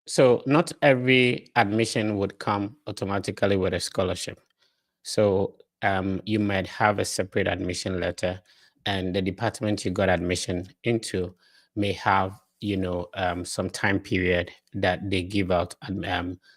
So not every admission would come automatically with a scholarship. So you might have a separate admission letter, and the department you got admission into may have, some time period that they give out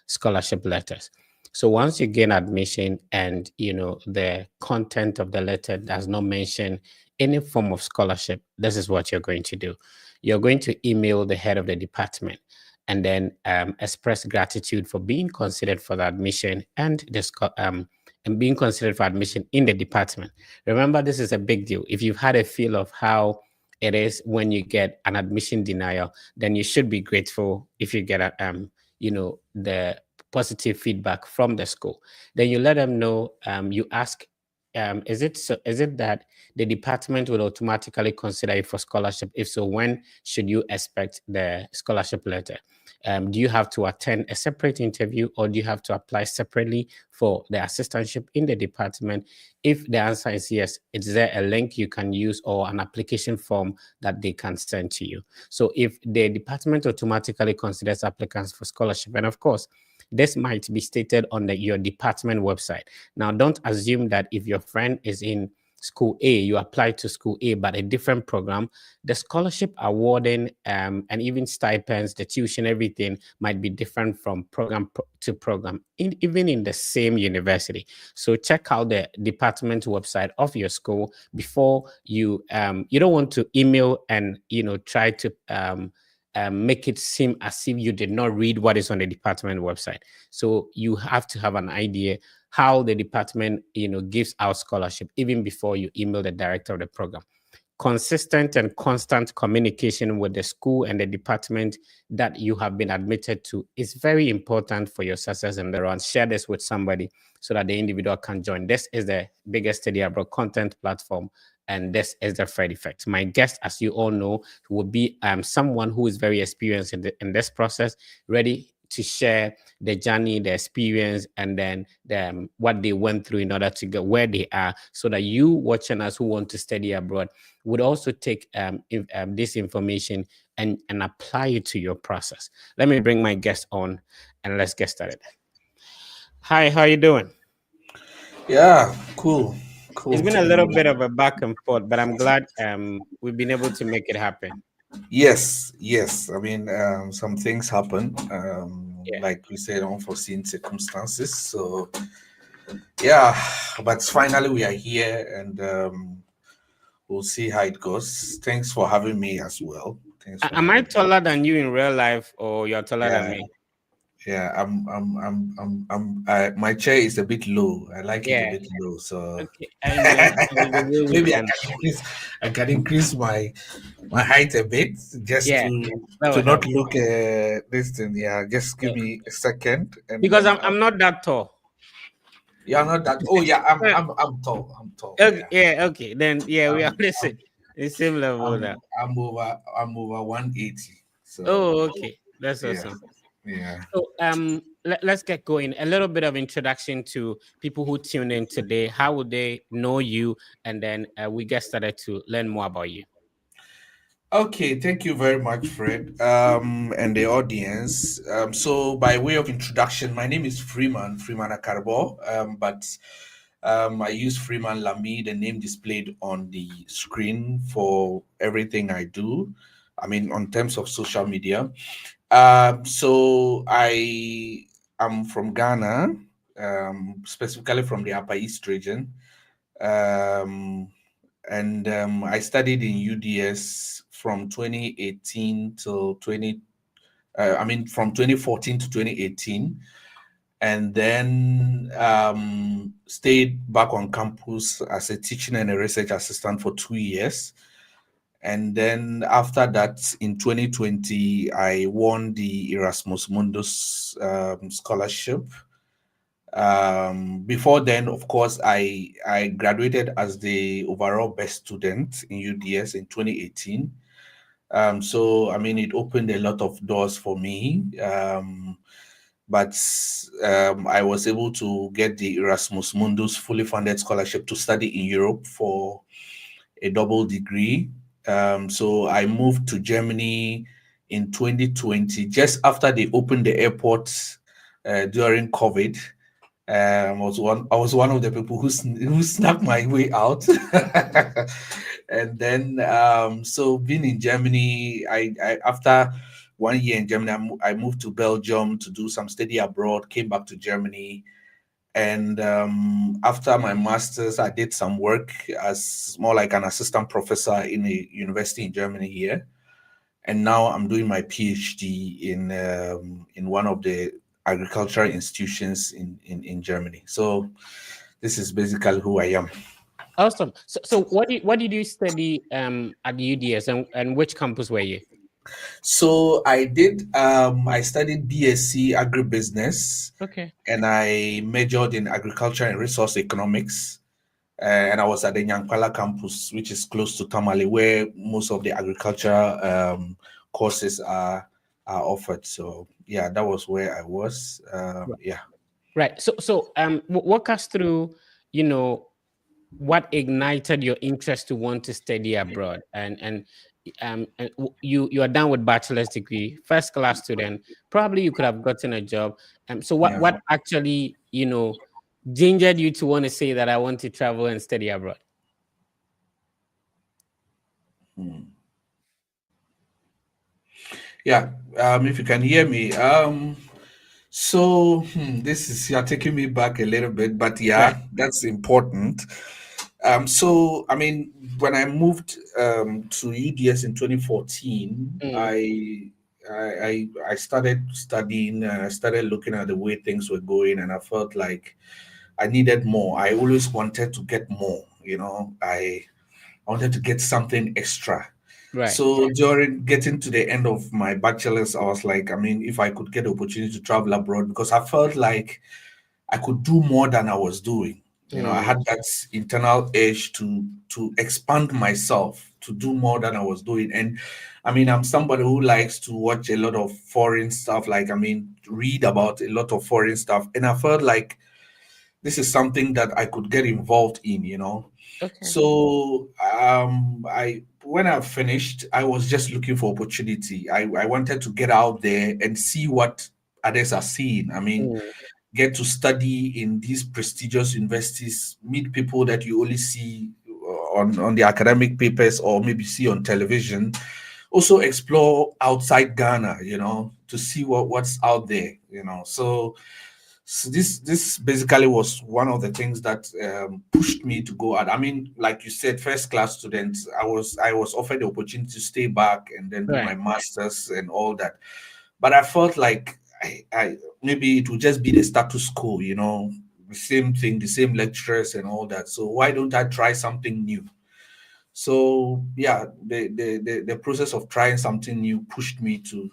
scholarship letters. So once you gain admission and the content of the letter does not mention any form of scholarship, this is what you're going to do. You're going to email the head of the department and then express gratitude for being considered for the admission and being considered for admission in the department. Remember, this is a big deal. If you've had a feel of how it is when you get an admission denial, then you should be grateful if you get the positive feedback from the school. Then you let them know. You ask, is it that the department will automatically consider you for scholarship? If so, when should you expect the scholarship letter? Do you have to attend a separate interview, or do you have to apply separately for the assistantship in the department? If the answer is yes, is there a link you can use or an application form that they can send to you? So if the department automatically considers applicants for scholarship, and of course, this might be stated on your department website. Now, don't assume that if your friend is in school A, you apply to school A, but a different program, the scholarship awarding and even stipends, the tuition, everything might be different from program to program, even in the same university. So check out the department website of your school before you don't want to email and try to make it seem as if you did not read what is on the department website. So you have to have an idea how the department gives out scholarship even before you email the director of the program. Consistent and constant communication with the school and the department that you have been admitted to is very important for your success in the run. Share this with somebody so that the individual can join. This is the biggest study abroad content platform, and this is the Fred Effect. My guest, as you all know, will be someone who is very experienced in this process, ready to share the journey, the experience, and then what they went through in order to get where they are, so that you watching us who want to study abroad would also take this information and apply it to your process. Let me bring my guest on and let's get started. Hi, how you doing? Yeah, cool. It's Cool been to a be little here. bit of a back and forth, but I'm glad we've been able to make it happen. Yes. I mean, some things happen, Yeah. like we said, unforeseen circumstances. So, yeah, but finally we are here, and we'll see how it goes. Thanks for having me as well. Thanks for Am I having me. taller than you in real life, or you're taller than Yeah, me? yeah. My chair is a bit low. I like it a Yeah. bit low, so Okay. I will be way with maybe them. I can increase my height a bit just Yeah, that to will not help. look this thing. Yeah, just give Yeah. me a second, and Because then I'm not that tall. yeah, not that. Oh yeah, Uh, I'm tall. I'm tall. Okay, Yeah, yeah, okay. Then yeah, we are I'm listen. The same level now. I'm over 180. So Oh, okay. That's yeah, awesome. yeah. So let's get going. A little bit of introduction to people who tune in today. How would they know you? And then we get started to learn more about you. Okay, thank you very much, Fred, and the audience. So, by way of introduction, my name is Freeman Akarbo, but I use Freeman Lamy, the name displayed on the screen for everything I do. I mean, on terms of social media. So, I am from Ghana, specifically from the Upper East region. Um, and I studied in UDS from 2018 till 20. I mean, from 2014 to 2018, and then stayed back on campus as a teaching and a research assistant for 2 years. And then after that, in 2020, I won the Erasmus Mundus scholarship. Before then, of course, I graduated as the overall best student in UDS in 2018. So I mean, it opened a lot of doors for me. But I was able to get the Erasmus Mundus fully funded scholarship to study in Europe for a double degree. So I moved to Germany in 2020, just after they opened the airports during COVID. I was one of the people who snuck my way out. And then so being in Germany, I after 1 year in Germany, I moved to Belgium to do some study abroad, came back to Germany. And after my master's, I did some work as more like an assistant professor in a university in Germany here. And now I'm doing my PhD in one of the agricultural institutions in Germany. So this is basically who I am. Awesome. So what did you study at the UDS, and which campus were you? So I studied BSc agribusiness, Okay. and I majored in agriculture and resource economics. And I was at the Nyankwala campus, which is close to Tamale, where most of the agriculture courses are offered. So yeah, that was where I was. Yeah. Right. So walk us through, you know, what ignited your interest to want to study abroad, and you are done with bachelor's degree, first class student. Probably you could have gotten a job. So Yeah. what actually, gingered you to want to say that I want to travel and study abroad? Hmm. Yeah. If you can hear me. This is you're taking me back a little bit, but Right. yeah, that's important. So I mean, when I moved to UDS in 2014, Mm, I started studying. I started looking at the way things were going, and I felt like I needed more. I always wanted to get more. I wanted to get something extra. right. So during getting to the end of my bachelor's, I was like, I mean, if I could get the opportunity to travel abroad, because I felt like I could do more than I was doing. I Mm, had that internal urge to expand myself, to do more than I was doing. And I mean, I'm somebody who likes to watch a lot of foreign stuff, like I mean, read about a lot of foreign stuff. And I felt like this is something that I could get involved in. okay. So I when I finished, I was just looking for opportunity. I wanted to get out there and see what others are seeing. I mean, Mm, get to study in these prestigious universities, meet people that you only see on the academic papers or maybe see on television. Also explore outside Ghana, to see what's out there. So this basically was one of the things that pushed me to go out. I mean, like you said, first class students. I was offered the opportunity to stay back and then do my right. masters and all that, but I felt like I maybe it would just be the status quo, the same thing, the same lecturers and all that. So why don't I try something new? So yeah, the process of trying something new pushed me to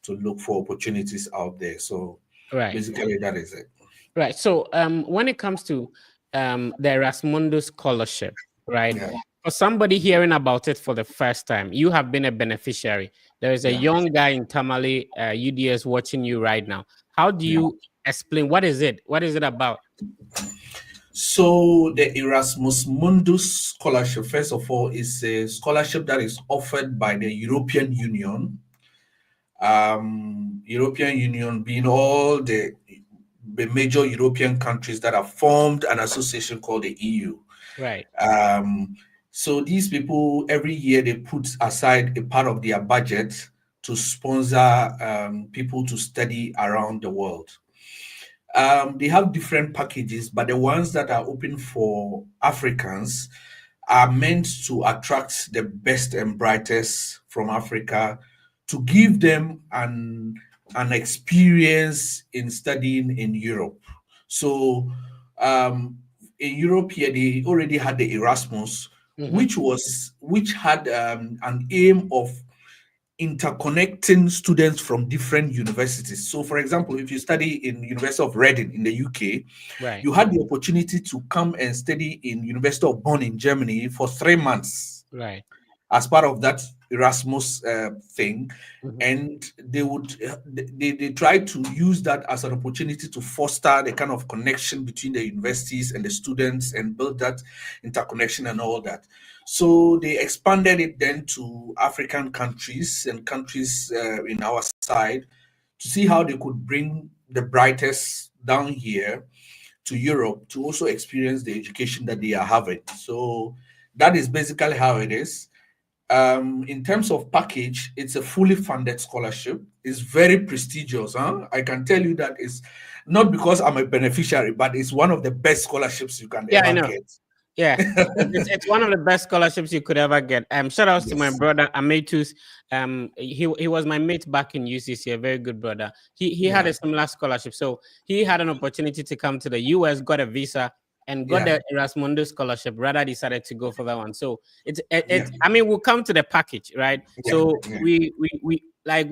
look for opportunities out there. So Right. basically, that is it. Right. So when it comes to the Erasmus scholarship, right? Yeah, For somebody hearing about it for the first time, you have been a beneficiary. There is a yeah, young guy in Tamale, UDS, watching you right now. How do yeah. you explain, what is it? What is it about? So the Erasmus Mundus scholarship, first of all, is a scholarship that is offered by the European Union. European Union being all the major European countries that have formed an association called the EU. Right. Um, so these people every year they put aside a part of their budget to sponsor people to study around the world. They have different packages, but the ones that are open for Africans are meant to attract the best and brightest from Africa to give them an experience in studying in Europe. So in Europe here, they already had the Erasmus, Mm-hmm. which had an aim of interconnecting students from different universities. So, for example, if you study in University of Reading in the UK, Right. you had the opportunity to come and study in University of Bonn in Germany for 3 months Right. as part of that Erasmus thing, Mhm. and they try to use that as an opportunity to foster the kind of connection between the universities and the students and build that interconnection and all that. So they expanded it then to African countries and countries in our side to see how they could bring the brightest down here to Europe to also experience the education that they are having. So that is basically how it is. In terms of package, it's a fully funded scholarship. It's very prestigious. Huh? I can tell you that it's not because I'm a beneficiary, but it's one of the best scholarships you can Yeah, I ever know. get. Yeah, it's one of the best scholarships you could ever get. Shout outs to my Yes. brother Ametus. He was my mate back in UCC, a very good brother. He had Yeah. a similar scholarship, so he had an opportunity to come to the US, got a visa, and got Yeah. the Erasmus scholarship. Rather decided to go for that one. So Yeah. I mean, we'll come to the package, right? Yeah. So Yeah. we like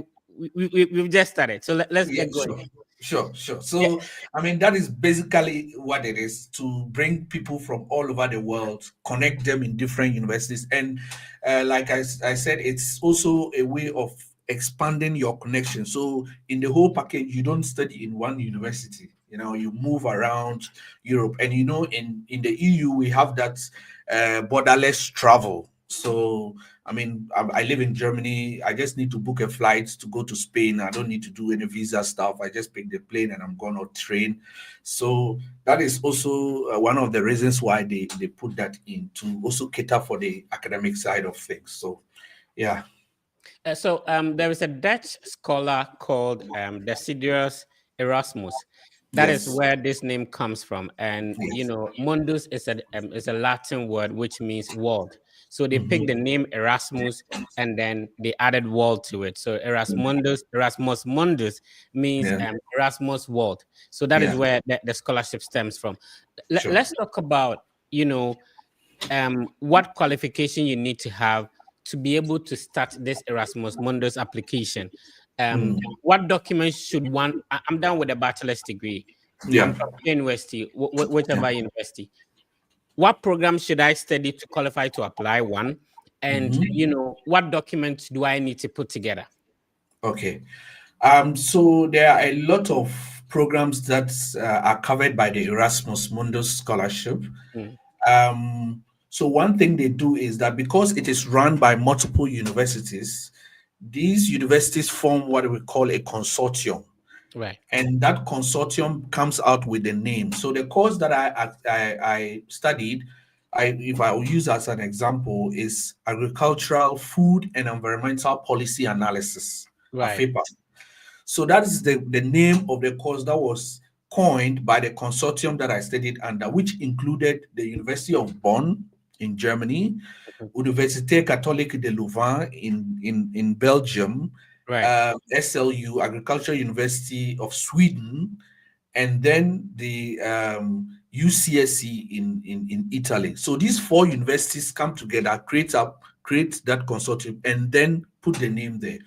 we've just started. So let's Yeah, get going. sure, sure. Yeah. So, I mean, that is basically what it is to bring people from all over the world, connect them in different universities. And like I said, it's also a way of expanding your connection. So, in the whole package, you don't study in one university. You know, you move around Europe, and you know, in the EU, we have that borderless travel. So, I mean, I live in Germany. I just need to book a flight to go to Spain. I don't need to do any visa stuff. I just pick the plane and I'm going on train. So that is also one of the reasons why they put that in to also cater for the academic side of things. So yeah, There is a Dutch scholar called Desiderius Erasmus. That is yes, where this name comes from, and you yes, know, Mundus is a Latin word which means world. So they picked the hmm, name Erasmus, and then they added world to it. So Erasmus Mundus means yeah, Erasmus world. So that is yeah, where the scholarship stems from. sure, Let's talk about, you know, what qualification you need to have to be able to start this Erasmus Mundus application. mm, What documents should one? I'm done with a bachelor's degree. I'm yeah, from university, whichever university. What program should I study to qualify to apply one? And you hmm, know, what documents do I need to put together? okay. So there are a lot of programs that are covered by the Erasmus Mundus scholarship. Mm, So one thing they do is that because it is run by multiple universities, these universities form what we call a consortium, right, and that consortium comes out with a name. So the course that I studied, if I will use as an example, is agricultural, food, and environmental policy analysis, right. AFEPA. So that is the name of the course that was coined by the consortium that I studied under, which included the University of Bonn in Germany, Mhm. Université Catholique de Louvain in Belgium, Right. SLU, Agricultural University of Sweden, and then the UCSC in Italy. So these four universities come together, create that consortium, and then put the name there.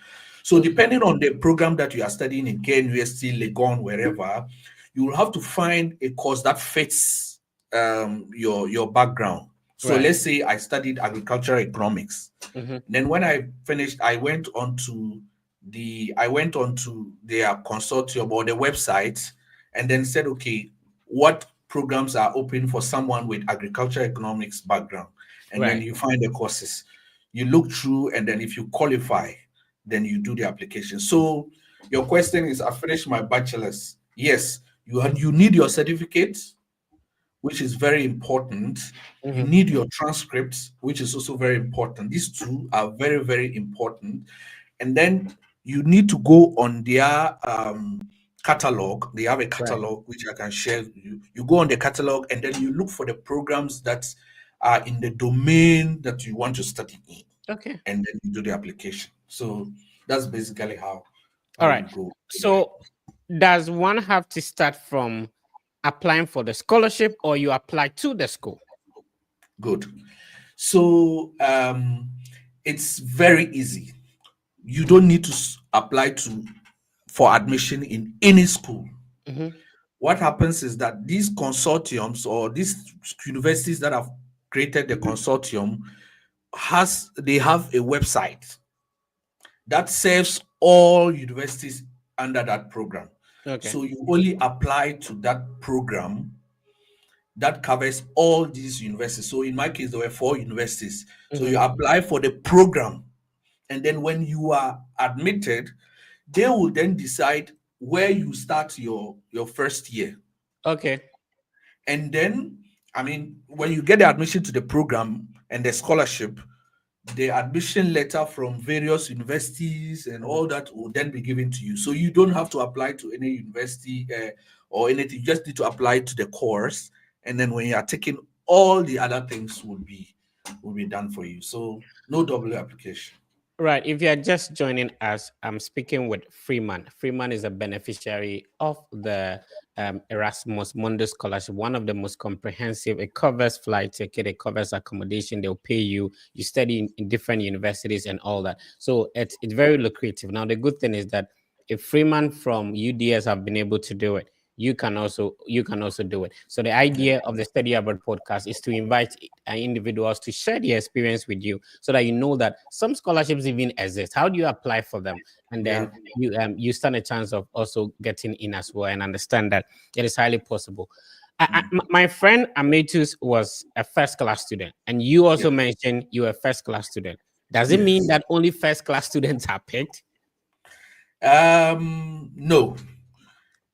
So Okay. depending on the program that you are studying in KNUST, Legon, wherever, you will have to find a course that fits your background. So Right. let's say I studied agricultural economics. Hmm. Then when I finished, I went on to their consortium or the website and then said, okay, what programs are open for someone with agricultural economics background? And then Right. you find the courses. You look through, and then if you qualify, then you do the application. So your question is, I finished my bachelor's. Yes, you need your certificate, which is very important. You Hmm. need your transcripts, which is also very important. These two are very, very important. And then you need to go on their catalog. They have a Right. catalog which I can share with you. You go on the catalog and then you look for the programs that are in the domain that you want to study in, Okay. and then you do the application. So that's basically All how right. you go about it. So does one have to start from applying for the scholarship or you apply to the school? Good. So it's very easy. You don't need to apply to for admission in any school. Hmm. What happens is that these consortiums or these universities that have created the consortium they have a website. that serves all universities under that program. Okay. So you only apply to that program that covers all these universities. So in my case, there were four universities. So Mm-hmm. you apply for the program, and then when you are admitted, they will then decide where you start your first year. Okay. And then, I mean, when you get the admission to the program and the scholarship, the admission letter from various universities and Mhm. all that will then be given to you. So you don't have to apply to any university or anything. You just need to apply to the course, and then when you are taking, all the other things will be done for you. So no double application. Right. If you're just joining us, I'm speaking with Freeman. Freeman is a beneficiary of the Erasmus Mundus scholarship, one of the most comprehensive. It covers flight ticket, it covers accommodation, they'll pay you, you study in different universities and all that. So it's very lucrative. Now, the good thing is that if Freeman from UDS have been able to do it, you can also do it. So the idea of the Study Abroad podcast is to invite individuals to share their experience with you, so that you know that some scholarships even exist. How do you apply for them? And Yeah. then you stand a chance of also getting in as well, and understand that it is highly possible. My friend Ametus was a first class student, and you Yeah. also mentioned you were a first class student. Does it mean Yes. that only first class students are picked? No.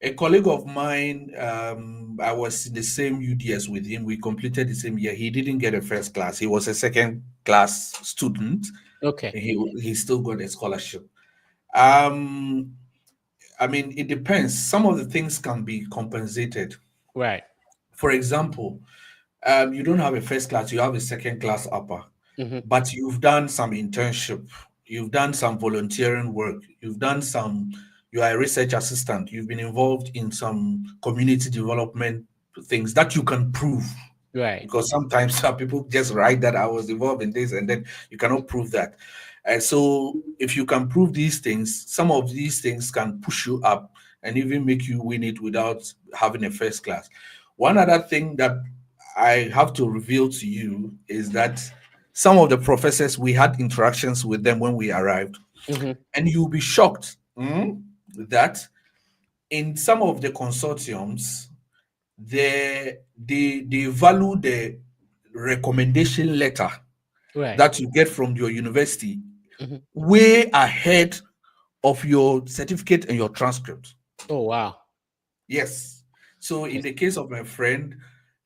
A colleague of mine, I was in the same UDS with him. We completed the same year. He didn't get a first class. He was a second class student. Okay. He still got a scholarship. Um, I mean, it depends. Some of the things can be compensated. Right. For example, you don't have a first class, you have a second class upper, Hmm. but you've done some internship, you've done some volunteering work, you are a research assistant, you've been involved in some community development things that you can prove. Right. Because sometimes some people just write that I was involved in this, and then you cannot prove that. And so, if you can prove these things, some of these things can push you up and even make you win it without having a first class. One other thing that I have to reveal to you is that some of the professors, we had interactions with them when we arrived, Hmm. and you'll be shocked that in some of the consortiums, they value the recommendation letter Right. that you get from your university Hmm. way ahead of your certificate and your transcript. Oh, wow. Yes. So I in the see. case of my friend,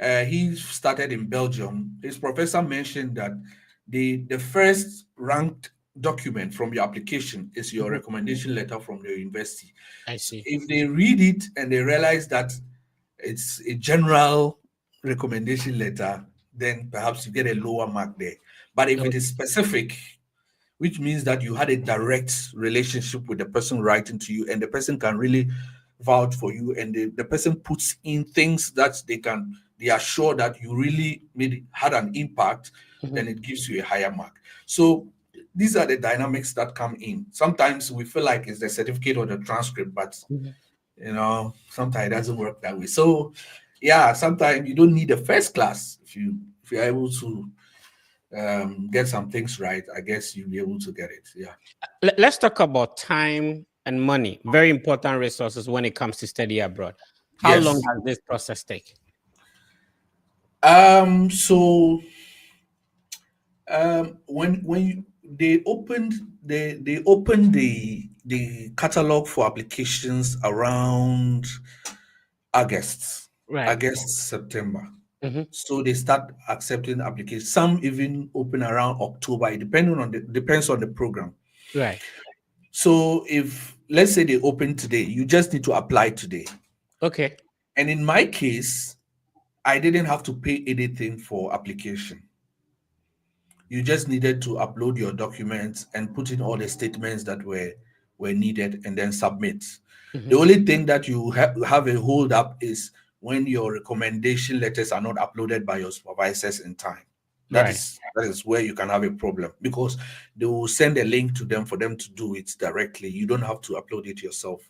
he started in Belgium. His professor mentioned that the first ranked document from your application is your Mhm. recommendation letter from the university. I So see. if they read it and they realize that it's a general recommendation letter, then perhaps you get a lower mark there. But if it is specific, which means that you had a direct relationship with the person writing to you, and the person can really vouch for you, and the person puts in things that they are sure that you really had an impact, Mhm. then it gives you a higher mark. So these are the dynamics that come in. Sometimes we feel like it's the certificate or the transcript, but Mhm. sometimes it doesn't work that way. So yeah, sometimes you don't need a first class. If you're able to get some things right, I guess you'll be able to get it. Yeah. Let's talk about time and money. Very important resources when it comes to study abroad. How long Yes. does this process take? So when they opened the catalog for applications around August, Right. August, September. Hmm. So they start accepting applications. Some even open around October. It depends on the program. Right. So if, let's say, they open today, you just need to apply today. Okay. And in my case, I didn't have to pay anything for application. You just needed to upload your documents and put in all the statements that were needed, and then submit. The Hmm. only thing that you have a hold up is when your recommendation letters are not uploaded by your supervisors in time. That Right. is that is where you can have a problem, because they will send a link to them for them to do it directly. You don't have to upload it yourself.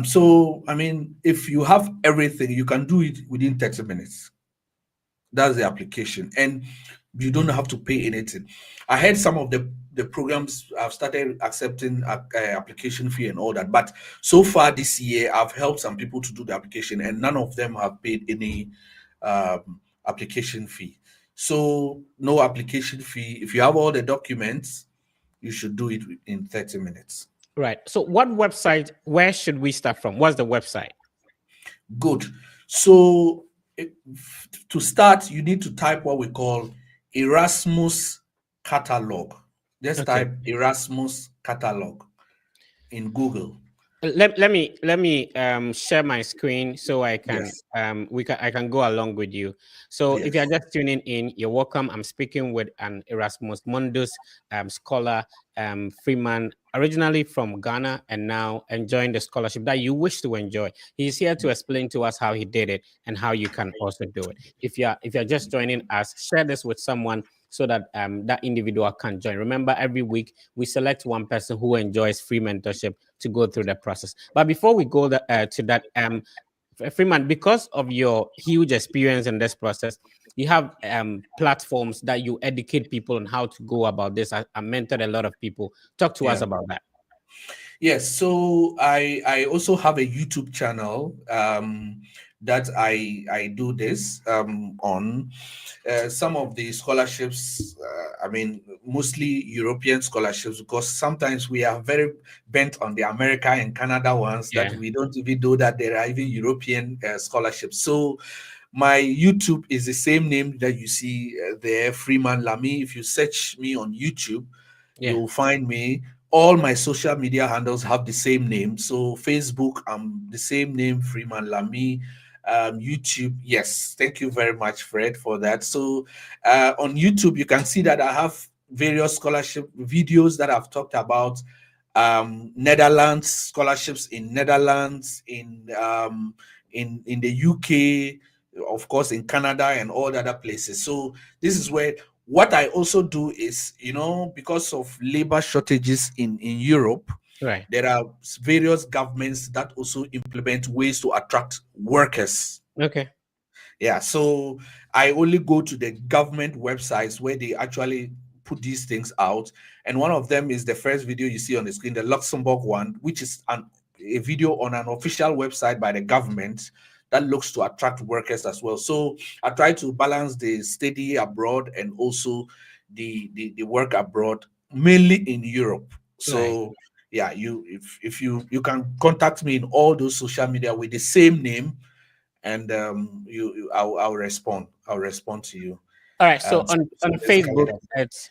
So I mean, if you have everything, you can do it within 30 minutes. That's the application, and you don't have to pay anything. I heard some of the programs I've started accepting application fee and all that. But so far this year, I've helped some people to do the application, and none of them have paid any application fee. So no application fee. If you have all the documents, you should do it in 30 minutes. Right. So what website, where should we start from? What's the website? Good. So to start, you need to type what we call Erasmus catalog. Just Okay. type Erasmus catalog in Google. Let me share my screen so I can Yes. I can go along with you. So if you're Yes. just tuning in, you're welcome. I'm speaking with an Erasmus Mundus scholar, Freeman, originally from Ghana and now enjoying the scholarship that you wish to enjoy. He's here to explain to us how he did it and how you can also do it. If you're just joining us, share this with someone so that that individual can join. Remember, every week we select one person who enjoys free mentorship to go through the process. But before we go to that, Freeman, because of your huge experience in this process, you have platforms that you educate people on how to go about this. I mentored a lot of people. Talk to us Yeah. about that. Yes, so I also have a YouTube channel that I do this on some of the scholarships. I mean, mostly European scholarships, because sometimes we are very bent on the America and Canada ones that Yeah, we don't even know that there are even European scholarships. So my YouTube is the same name that you see there, Freeman Lamy. If you search me on YouTube, yeah. you'll find me. All my social media handles have the same name. So Facebook, I'm the same name, Freeman Lamy. YouTube, yes. Thank you very much, Fred, for that. So on YouTube, you can see that I have various scholarship videos that I've talked about. Netherlands scholarships in Netherlands, in the UK, of course, in Canada and all the other places. So this is where what I also do is, because of labor shortages in Europe, Right. there are various governments that also implement ways to attract workers. Okay. Yeah, so I only go to the government websites where they actually put these things out. And one of them is the first video you see on the screen, the Luxembourg one, which is a video on an official website by the government that looks to attract workers as well. So I try to balance the study abroad and also the work abroad, mainly in Europe. Right. So yeah, if you can contact me in all those social media with the same name, and I'll respond. I'll respond to you. All right. So So on that's kind Facebook, of, it's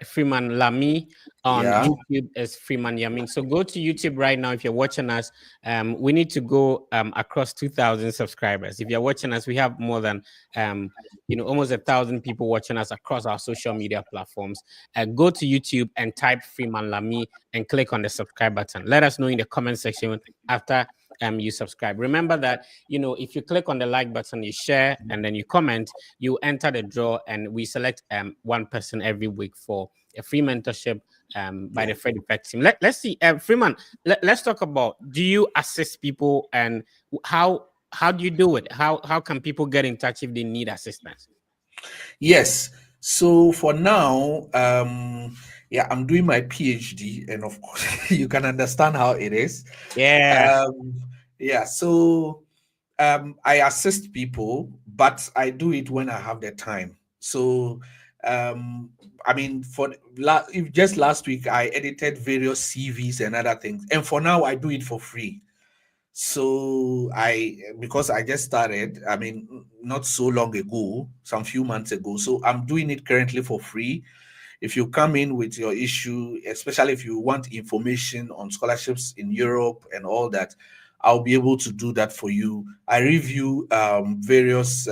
Freeman Lamy. On yeah. YouTube, it's Freeman Yamin. So go to YouTube right now if you're watching us. We need to go across 2,000 subscribers. If you're watching us, we have more than almost 1,000 people watching us across our social media platforms. Go to YouTube and type Freeman Lamy and click on the subscribe button. Let us know in the comment section after you subscribe. Remember that if you click on the like button, you share and then you comment, you enter the draw, and we select one person every week for a free mentorship by Yeah. the Fred Effect team. Let's see, Freeman. Let's talk about, do you assist people, and how do you do it? How can people get in touch if they need assistance? Yes. So for now, yeah, I'm doing my PhD, and of course, you can understand how it is. Yeah. Um, yeah. So I assist people, but I do it when I have the time. So I mean, if just last week I edited various CVs and other things, and for now I do it for free. So because I just started, I mean, not so long ago, some few months ago. So I'm doing it currently for free. If you come in with your issue, especially if you want information on scholarships in Europe and all that, I'll be able to do that for you. I review various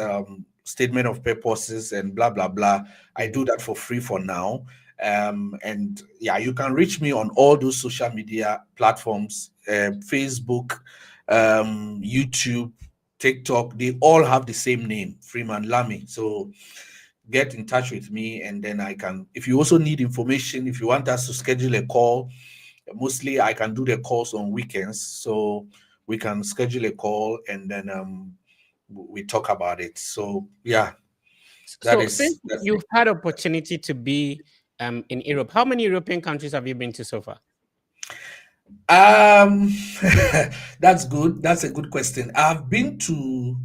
statement of purposes and blah blah blah. I do that for free for now. And yeah, you can reach me on all those social media platforms, Facebook, YouTube, TikTok. They all have the same name, Freeman Lamy. So get in touch with me, and then I can, if you also need information, if you want us to schedule a call, mostly I can do the calls on weekends, so we can schedule a call, and then we talk about it. So yeah, that So since is that's you've had opportunity to be in Europe. How many European countries have you been to so far? Um, that's good. That's a good question. I've been to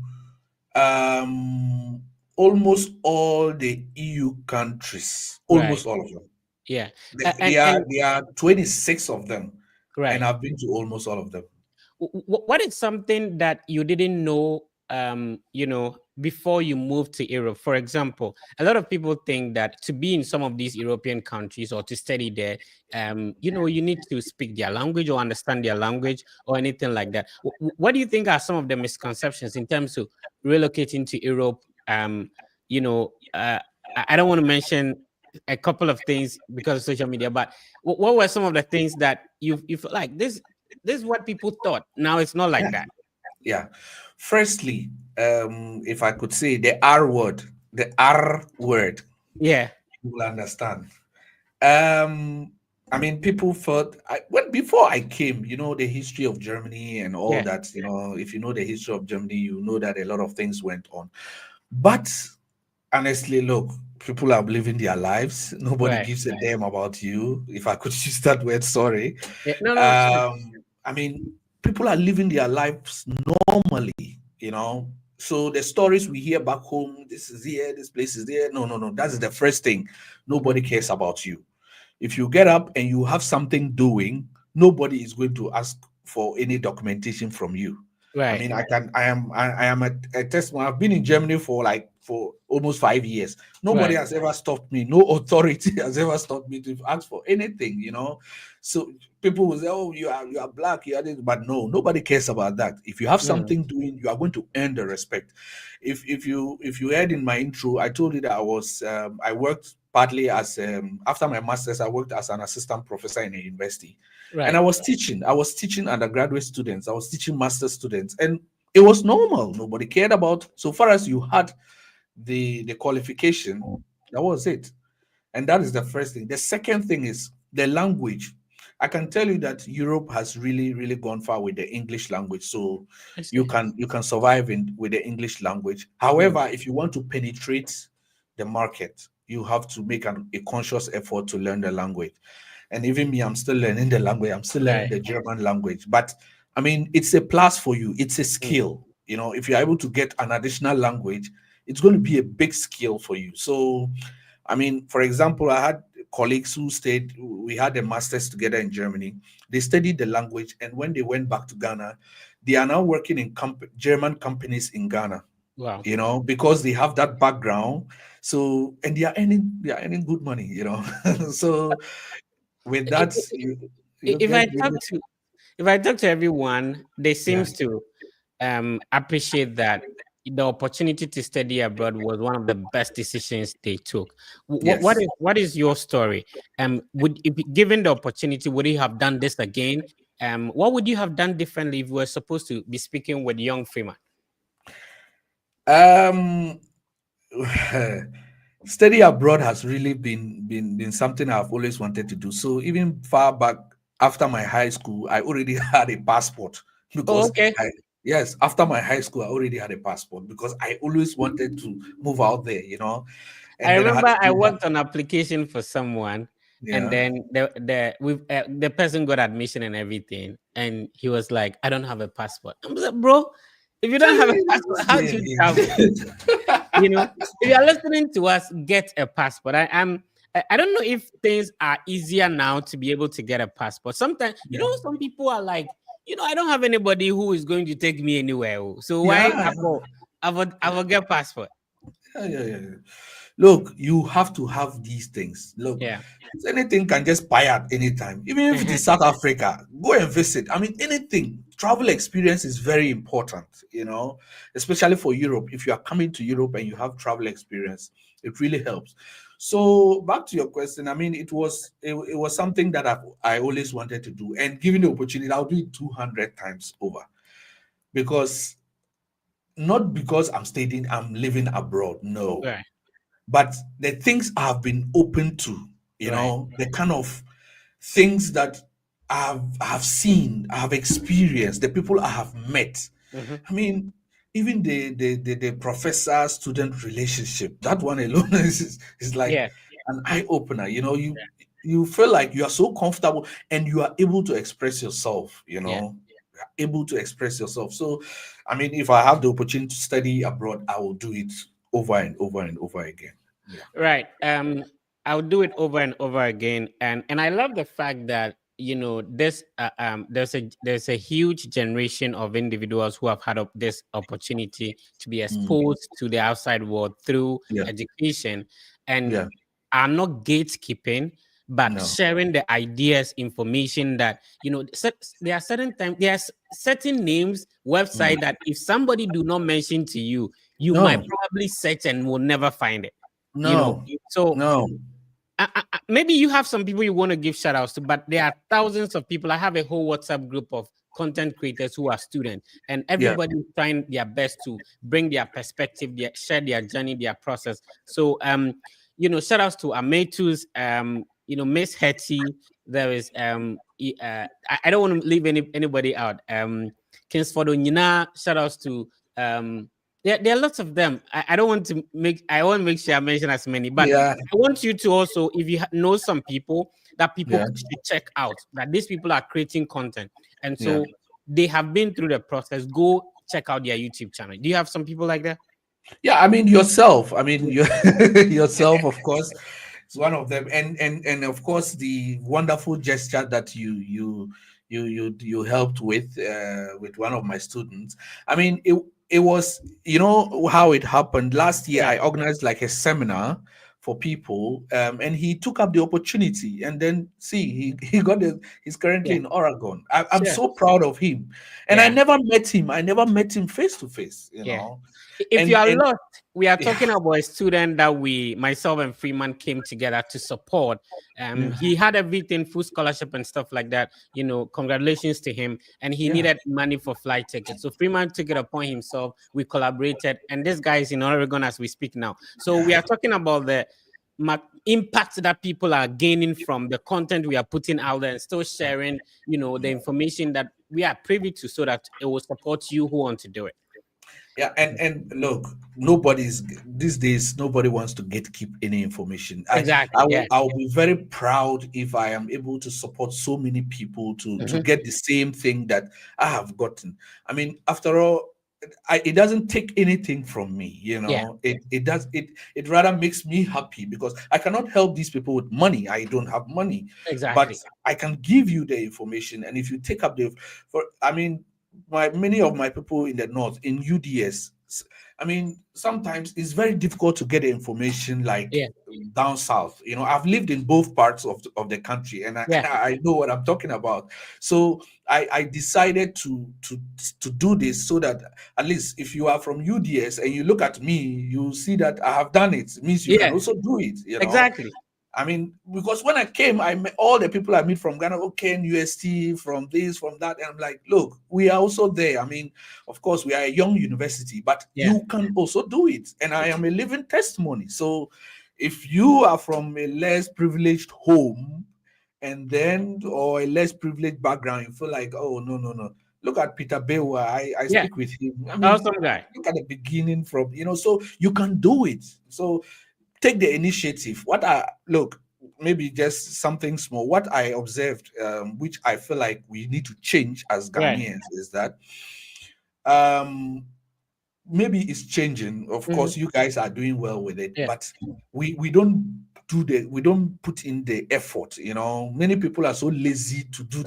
um almost all the EU countries, Right. almost all of them. Yeah. There are And 26 of them, and right. I've been to almost all of them. What is something that you didn't know, before you moved to Europe? For example, a lot of people think that to be in some of these European countries or to study there, you need to speak their language or understand their language or anything like that. What do you think are some of the misconceptions in terms of relocating to Europe? I don't want to mention a couple of things because of social media, but what were some of the things that you feel like this is what people thought. Now it's not like Yeah. that. Yeah. Firstly, if I could say the R word, Yeah, you will understand. Um, I mean, people thought before I came, the history of Germany and all yeah, that. If you know the history of Germany, you know that a lot of things went on. But honestly, look, people are living their lives. Nobody right. gives a damn about you. If I could use that word, sorry. Yeah, no, no, it's fine. I mean, people are living their lives normally. So the stories we hear back home, this is here, this place is there. No, no, no. That's the first thing. Mhm. Nobody cares about you. If you get up and you have something doing, nobody is going to ask for any documentation from you. I Right. mean, I am a testimony. I've been in Germany for almost 5 years. Nobody Right. has ever stopped me. No authority has ever stopped me to ask for anything. So people will say, "Oh, you are black, you are this," but no, nobody cares about that. If you have Mm. something doing, you are going to earn the respect. If you heard in my intro, I told you that I worked partly as after my masters, I worked as an assistant professor in a university, and I Right. was teaching. I was teaching undergraduate students. I was teaching master students, and it was normal. Nobody cared about. So far as you had the qualification, that was it. And that is the first thing. The second thing is the language. I can tell you that Europe has really, really gone far with the English language. So I you see. can you can survive with the English language. Mm. However, if you want to penetrate the market, you have to make a conscious effort to learn the language. And even me, I'm still learning the language. I'm still learning Right. the German language. But I mean, it's a plus for you. It's a Mm. skill. If you're able to get an additional language, it's going to be a big skill for you. So I mean, for example, I had colleagues who stayed, we had a master's together in Germany. They studied the language, and when they went back to Ghana, they are now working in German companies in Ghana, Wow. because they have that background. So, and they are earning good money. So, with I- that, I- you If I get talk really, to if I talk to everyone, they yeah, seems to appreciate that the opportunity to study abroad was one of the best decisions they took. yes. What is your story? Would if given the opportunity, would you have done this again? What would you have done differently if you were supposed to be speaking with young Freeman? Um, Study abroad has really been something I've always wanted to do. So even far back after my high school, I already had a passport Oh, because okay. I yes, after my high school, I already had a passport because I always wanted to move out there. I And then I had remember to I do that. worked on application for someone, and Yeah. then the person got admission and everything, and he was like, "I don't have a passport." I'm like, "Bro, if you don't have a passport, how do you travel?" If you are listening to us, get a passport. I don't know if things are easier now to be able to get a passport. Sometimes, Yeah. some people are like, I don't have anybody who is going to take me anywhere. Oh. So why Yeah. I will get passport? Yeah, yeah, yeah, yeah. Look, you have to have these things. Look, Yeah. anything can just buy at any time. Even if it Uh-huh. is South Africa, go and visit. I mean, anything. Travel experience is very important, especially for Europe. If you are coming to Europe and you have travel experience, it really helps. So back to your question, I mean, it was something that I always wanted to do, and given the opportunity, I'll do it 200 times over because not because I'm living abroad. No, Right. but the things I've been open to, Right. the kind of things that I have seen, I have experienced, the people I have met. Mhm. I mean, even the professor student relationship, that one alone is like, Yeah. an eye opener. You feel like you are so comfortable and you are able to express yourself. Yeah. You are able to express yourself. So, I mean, if I have the opportunity to study abroad, I will do it over and over and over again. Yeah. Right. I'll do it over and over again, and I love the fact that this there's a huge generation of individuals who have had this opportunity to be Mm. exposed to the outside world through Yeah. education, and Yeah. are not gatekeeping, but No. sharing the ideas, information that there are certain names Mm. website that if somebody do not mention to you, you might No. probably search and will never find it. you know No. so No. maybe you have some people you want to give shout outs to, but there are thousands of people. I have a whole WhatsApp group of content creators who are students, and Yeah. everybody is trying their best to bring their perspective, share their journey, their process. So shout outs to Ametus, Miss Hetty. There is I don't want to leave anybody out. Kingsford Onyina, shout outs to there are lots of them. I don't want to I want to make sure I mention as many, but Yeah. I want you to also, if you know some people that people Yeah. should check out, that these people are creating content, and Yeah. so they have been through the process. Go check out their YouTube channel. Do you have some people like that? Yeah, I mean yourself. I mean you yourself, of course, is one of them, and of course the wonderful gesture that you helped with one of my students. I mean it was how it happened last year. Yeah, I organized like a seminar for people, and he took up the opportunity, and then see he got he's currently yeah, in Oregon. I'm sure, so proud of him, and yeah. I never met him face to face, Yeah. If you and are lost, we are yeah, talking about a student that myself and Freeman came together to support. yeah, He had everything, full scholarship and stuff like that. Congratulations to him. And he yeah, needed money for flight tickets. So Freeman took it upon himself. We collaborated, and this guy is in Oregon as we speak now. So we are talking about the impact that people are gaining from the content we are putting out there and still sharing, the information that we are privy to, so that it will support you who want to do it. yeah. And look, nobody's these days. Nobody wants to gatekeep any information. Exactly. Yeah. I will be very proud if I am able to support so many people to Mhm. get the same thing that I have gotten. I mean, after all, it doesn't take anything from me. Yeah. It rather makes me happy because I cannot help these people with money. I don't have money, but Exactly. I can give you the information. And if you take up for I mean, many of my people in the north in UDS, I mean, sometimes it's very difficult to get the information like Yeah. down south. I've lived in both parts of the country, and Yeah. I know what I'm talking about. So I decided to do this so that at least if you are from UDS and you look at me, you see that I have done it. It means you can Yeah. also do it. Exactly. I mean, because when I came, I met all the people I meet from Ghana, okay, UST, from this, from that. And I'm like, look, we are also there. I mean, of course, we are a young university, but Yeah. you can also do it. And I am a living testimony. So if you are from a less privileged home or a less privileged background, you feel like, oh, no, no, no. Look at Peter Bewa. I Yeah. speak with him. I mean, Awesome guy. look at the beginning so you can do it. So take the initiative. Maybe just something small. What I observed, which I feel like we need to change as Right. Ghanaians, is that um, maybe it's changing. Of Mhm. course, you guys are doing well with it, Yeah. but we don't put in the effort. Many people are so lazy to do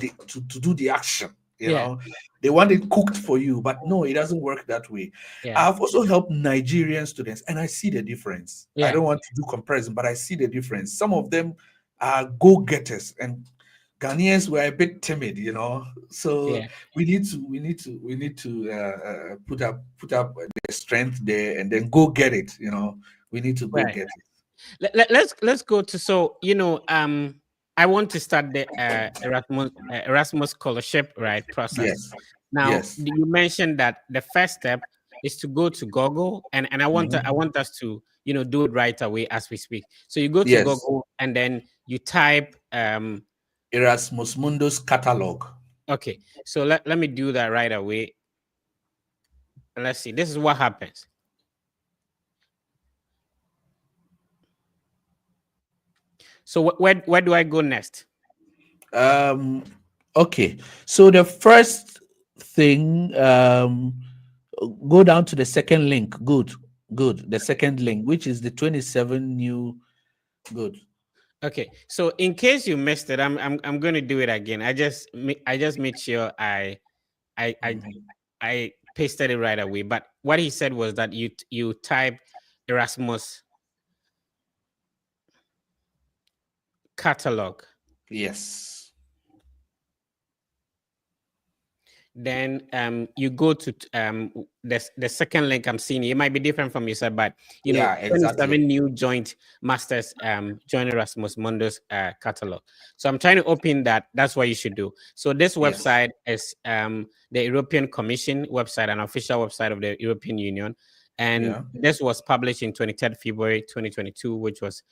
the action. Yeah. They want it cooked for you, but no, it doesn't work that way. Yeah. I've also helped Nigerian students, and I see the difference. I Yeah. don't want to do comparison, but I see the difference. Some of them are go-getters, and Ghanaians were a bit timid. So Yeah. we need to put up the strength there and then go get it. We need to go Right. get it. Let's go to, so I want to start the Erasmus scholarship, right, process. Yes, Now yes. you mentioned that the first step is to go to Google, and I Mhm. want us to do it right away as we speak. So you go to Yes. Google and then you type Erasmus Mundus catalog. okay. So let me do that right away. Let's see. This is what happens. So where do I go next? Um, okay. So the first thing, go down to the second link. Good, good. The second link, which is the 27 new. Good. Okay, so in case you missed it, I'm going to do it again. I just made sure I I Mhm. I pasted it right away. But what he said was that you type Erasmus catalog. Yes. Then you go to the second link I'm seeing. It might be different from you said, but Yeah, exactly. 27 new joint masters join Erasmus Mundus catalog. So I'm trying to open that. That's what you should do. So this Yes. website is the European Commission website, an official website of the European Union, and Yeah. this was published in 23rd February 2022, which was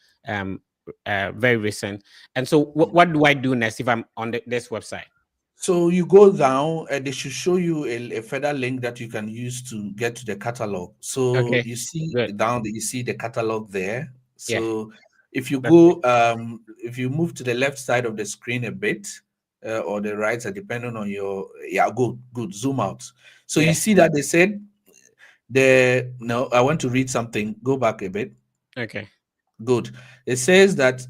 very recent. And so what do I do next if I'm on this website? So you go down, and they should show you a further link that you can use to get to the catalog. So Okay, you see good. down, you see the catalog there. Yeah. So if you That's it. go, if you move to the left side of the screen a bit, or the right side, depending on your, yeah, good, good. Zoom out. So you Yeah. see that they said no, I want to read something. Go back a bit. Okay. Good. It says that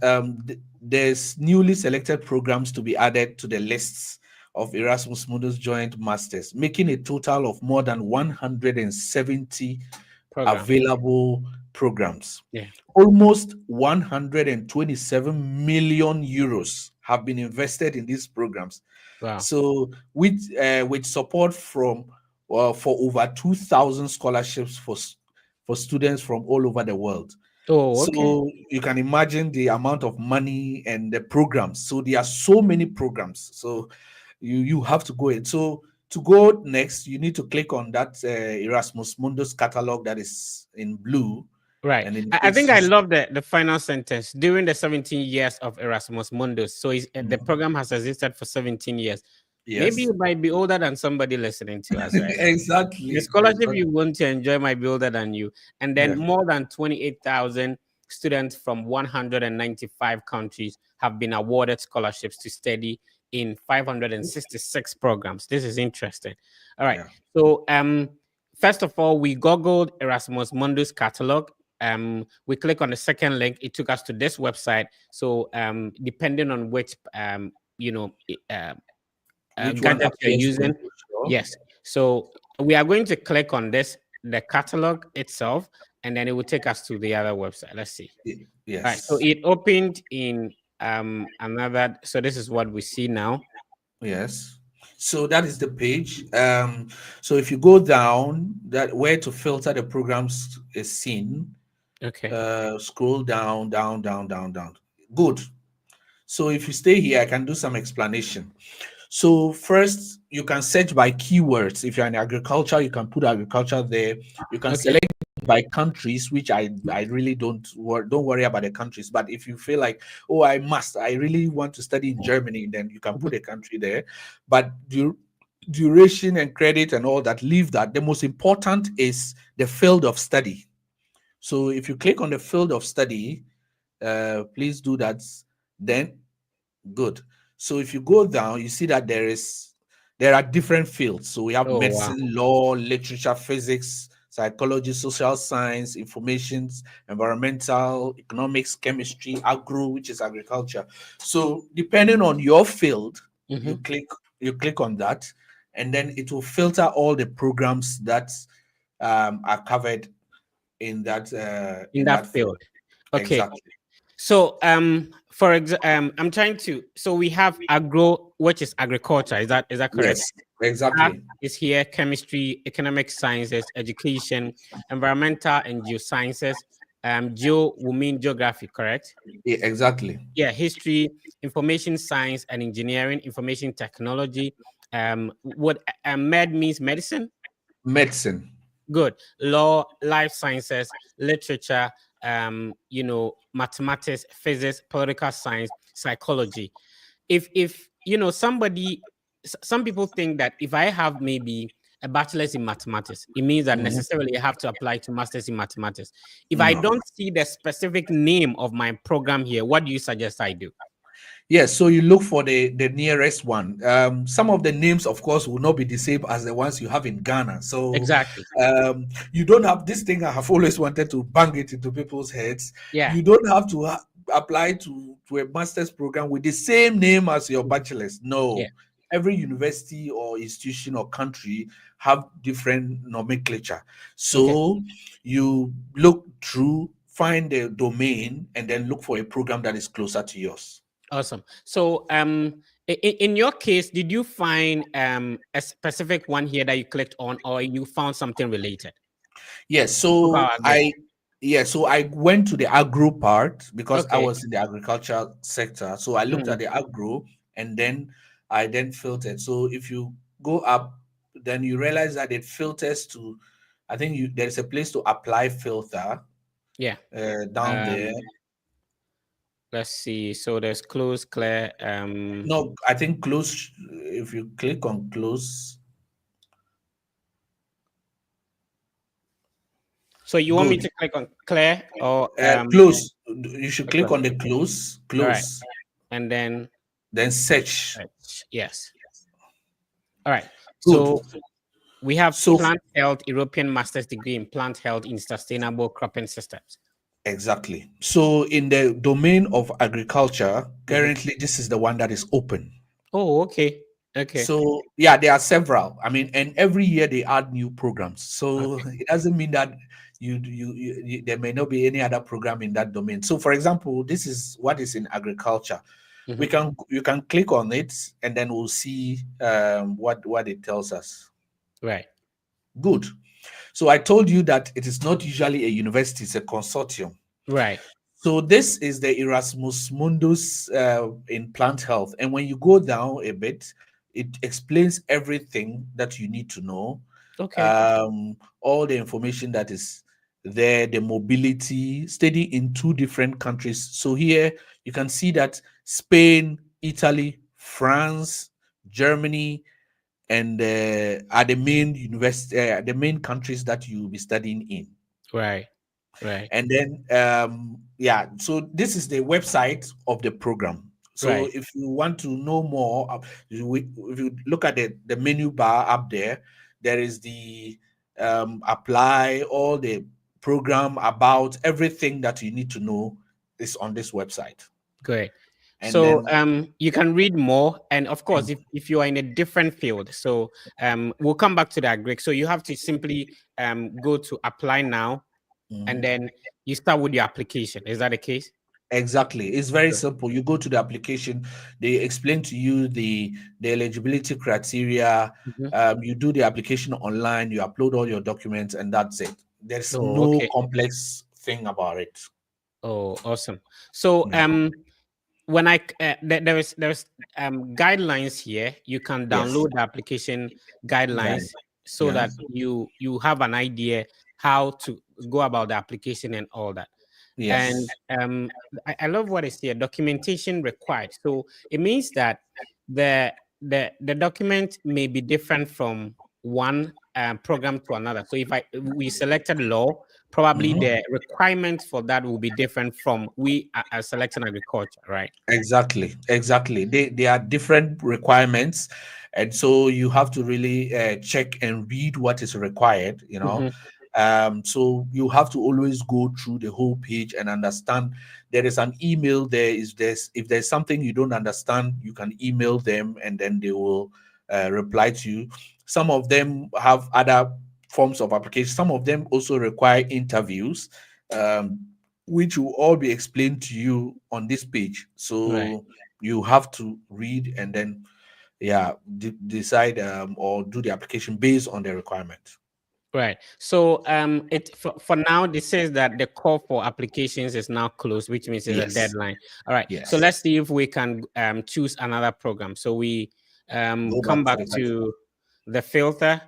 there's newly selected programs to be added to the lists of Erasmus Mundus Joint Masters, making a total of more than 170 Program. available programs. Yeah. Almost 127 million euros have been invested in these programs. Wow. So, with support from for over 2,000 scholarships for students from all over the world. Oh, okay. So you can imagine the amount of money and the programs. So there are so many programs. So you have to go in. So to go next, you need to click on that Erasmus Mundus catalog that is in blue, Right. and then it I takes think you. I love the final sentence. During the 17 years of Erasmus Mundus. So the Mhm. program has existed for 17 years. Maybe Yes, you might be older than somebody listening to us, right? The exactly, scholarship exactly. you want to enjoy might be older than you. And then Yeah. more than 28,000 students from 195 countries have been awarded scholarships to study in 566 programs. This is interesting. All right. Yeah. So first of all, we googled Erasmus Mundus catalog. We click on the second link. It took us to this website. So depending on which you know Which one gadget you're appears to using. you? Sure. Yes. So we are going to click on this, the catalog itself, and then it will take us to the other website. Let's see. All right. So Yes. it opened in another. So this is what we see now. Yes. So that is the page. So if you go down, that where to filter the programs is seen. Okay. Scroll down, down, down, down, down. Good. So if you stay here, I can do some explanation. So first, you can search by keywords. If you're in agriculture, you can put agriculture there. You can Okay. select by countries, which I really don't worry about the countries. But if you feel like, oh, I really want to study in Germany, then you can Mhm. put a country there. But duration and credit and all that, leave that. The most important is the field of study. So if you click on the field of study, please do that. Then good. So if you go down, you see that there are different fields. So we have Oh wow. medicine, law, literature, physics, psychology, social science, informations, environmental, economics, chemistry, agro, which is agriculture. So depending on your field, you Mhm. click you click on that, and then it will filter all the programs that are covered In in that that field. field. Okay. Exactly. So for I'm trying to. So we have agro, which is agriculture. Is that correct? Yes, Art exactly. is here, chemistry, economic sciences, education, environmental and geosciences. Geo will mean geography, correct? Yeah, exactly. Yeah, history, information science and engineering, information technology. What med means medicine. Medicine. Good. Law, life sciences, literature, mathematics, physics, political science, psychology. If somebody, some people think that if I have maybe a bachelor's in mathematics, it means that Mhm. necessarily I have to apply to master's in mathematics. If I No. don't see the specific name of my program here, what do you suggest I do? Yes, so you look for the nearest one. Some of the names, of course, will not be the same as the ones you have in Ghana. So Exactly. you don't have this thing. I have always wanted to bang it into people's heads. Yeah. You don't have to apply to a master's program with the same name as your bachelor's. Yeah. No, every university or institution or country have different nomenclature. Okay. So you look through, find the domain, and then look for a program that is closer to yours. Awesome. So, in your case, did you find a specific one here that you clicked on, or you found something related? Yes, You spoke about agri. so I went to the agro part because I Okay. was in the agriculture sector. So I looked Hmm. at the agro and then I then filtered. So if you go up, then you realize that it filters to, I think there's a place to apply filter Yeah. down there. Um, let's see. So there's close, clear. No, I think close. If you click on close, So you want me good. to click on clear or Close. You should click close? on the close, All right. close, And then then search. yes. All right. Good. So we have So plant health, European master's degree in plant health in sustainable cropping systems. exactly. So in the domain of agriculture, Mhm. currently this is the one that is open. Oh, okay. Okay. So yeah, there are several. I mean, and every year they add new programs. So Okay. it doesn't mean that there may not be any other program in that domain. So for example, this is what is in agriculture. Mhm. You can click on it and then we'll see what it tells us. Right. Good. So I told you that it is not usually a university; it's a consortium. Right. So this is the Erasmus Mundus in plant health, and when you go down a bit, it explains everything that you need to know, Okay. all the information that is there, the mobility, study in two different countries. So here you can see that Spain, Italy, France, Germany, and are the main university, the main countries that you will be studying in. Right. Right. And then yeah, so this is the website of the program. So Right. if you want to know more, if you look at the menu bar up there, there is the apply, all the program, about everything that you need to know is on this website. Great. And So then you can read more. And of course, if you are in a different field, so we'll come back to that, Greg. So you have to simply go to apply now, and Mhm. then you start with your application. Is that the case? Exactly. It's very Good. simple. You go to the application, they explain to you the eligibility criteria. Mhm. You do the application online, you upload all your documents, and that's it. There's Oh, no okay. complex thing about it. Oh, awesome. So Yeah. when there's guidelines here, you can Yes. download the application Got it. guidelines so Yeah. that you have an idea how to go about the application and all that. And Yes. I love what is here, documentation required. So it means that the document may be different from one program to another. So if we selected law, probably Mhm. the requirements for that will be different from we are selecting agriculture, right? Exactly, exactly. They are different requirements, and so you have to really check and read what is required. Hmm. So you have to always go through the whole page and understand. There is an email there. Is there's If there's something you don't understand, you can email them, and then they will reply to you. Some of them have other forms of application. Some of them also require interviews. Um, which will all be explained to you on this page. Right. So you have to read and then, yeah, decide or do the application based on the requirement. Right. So it for now this says that the call for applications is now closed, which means there's a Yes, deadline. All right. So yes. let's see if we can choose another program. So we Go come back to back the first. to the filter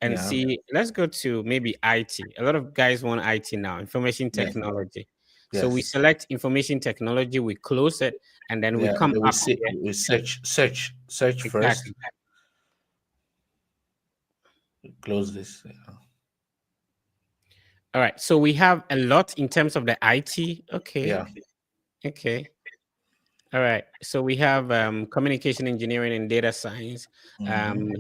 and Yeah. see. Let's go to maybe IT. A lot of guys want IT now, information Yes. technology. So we Yes. select information technology, we close it, and then we Yeah. come Then up here. we search first. Exactly. Close this. All right. So we have a lot in terms of the IT. Okay. Yeah. Okay. All right. So we have communication engineering and data science,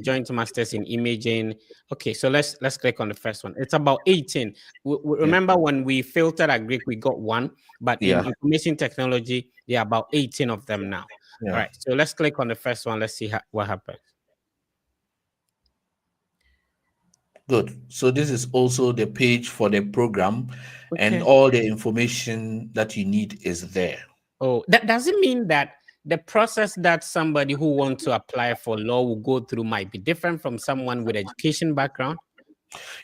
joint masters in imaging. Okay. So let's click on the first one. It's about 18. Yeah. Remember when we filtered a Greek, we got one, but in Yeah. information technology, there are about 18 of them now. All Yeah. right. So let's click on the first one. Let's see what happens. Good. So this is also the page for the program, and Okay. all the information that you need is there. Oh, that doesn't mean that the process that somebody who wants to apply for law will go through might be different from someone with education background.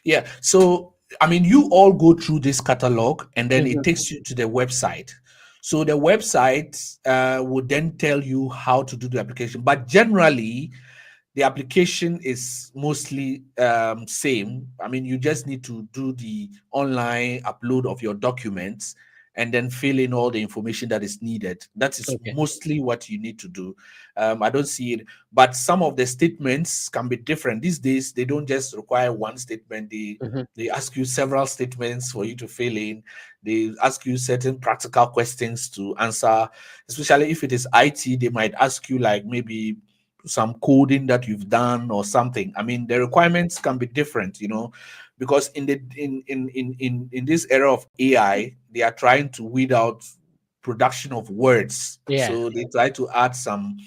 Yeah. So, I mean, you all go through this catalog and then it Mhm. takes you to the website. So, the website would then tell you how to do the application. But generally, the application is mostly same. I mean, you just need to do the online upload of your documents and then fill in all the information that is needed. That is Okay. mostly what you need to do. I don't see it, but some of the statements can be different these days. They don't just require one statement. Mhm. They ask you several statements for you to fill in. They ask you certain practical questions to answer, especially if it is IT. They might ask you like maybe some coding that you've done or something. I mean, the requirements can be different, because in this era of AI, they are trying to weed out production of words. Yeah. So they try to add some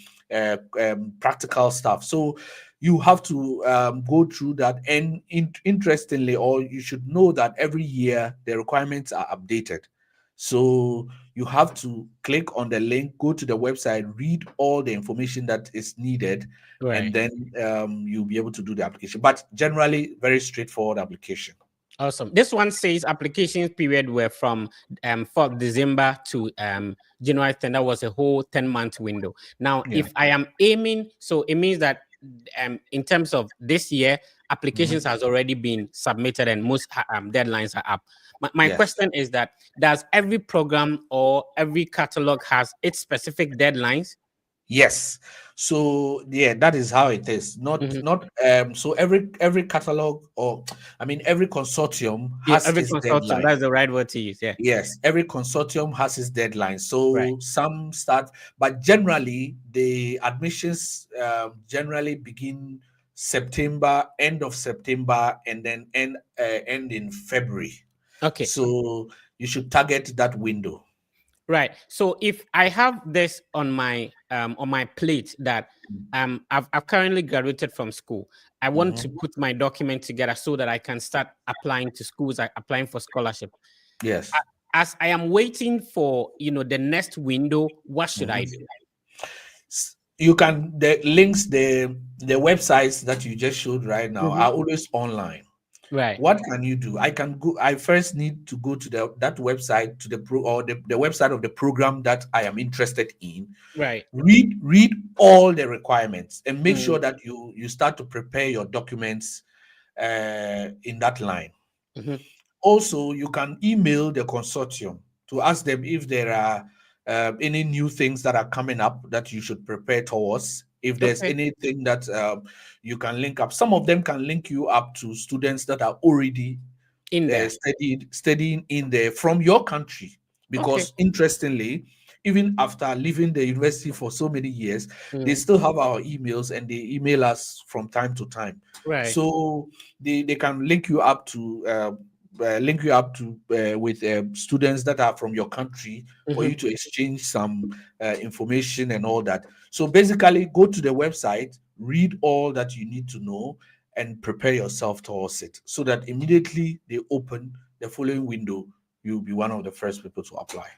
practical stuff. So you have to go through that. And interestingly, or you should know that every year the requirements are updated. So you have to click on the link, go to the website, read all the information that is needed, and Right. then you'll be able to do the application. But generally, very straightforward application. Awesome. This one says applications period were from 4th December to January 10th. That was a whole 10-month window. Now, Yeah. if I am aiming, so it means that in terms of this year, applications Mhm. has already been submitted and most deadlines are up. My Yes. question is that does every program or every catalog has its specific deadlines? Yes. So yeah, that is how it is. Not Mhm. not so every catalog, or I mean every consortium Yeah, has every its consultant, deadline. that's the right word to use. Yeah. Yes, every consortium has its deadline. Right. So some start, but generally the admissions generally begin September, end of September, and then end in February. Okay. So you should target that window. Right. So if I have this on my plate that I've currently graduated from school, I want to Mhm. put my document together so that I can start applying to schools, applying for scholarship. Yes. As I am waiting for the next window, what should I Mhm. do? You can the links the websites that you just showed right now Mhm. are always online. Right. What can you do? I first need to go to that website, to the the website of the program that I am interested in. Right. Read all the requirements and make Mm. sure that you start to prepare your documents in that line. Mhm. Also, you can email the consortium to ask them if there are any new things that are coming up that you should prepare towards. If there's Okay. anything that you can link up, some of them can link you up to students that are already In there. studying in there from your country. Okay. Because interestingly, even after leaving the university for so many years, they Mm. still have our emails and they email us from time to time. Right. So they can link you up to with students that are from your country for Mhm. you to exchange some information and all that. So basically, go to the website, read all that you need to know, and prepare yourself towards it, so that immediately they open the following window, you'll be one of the first people to apply.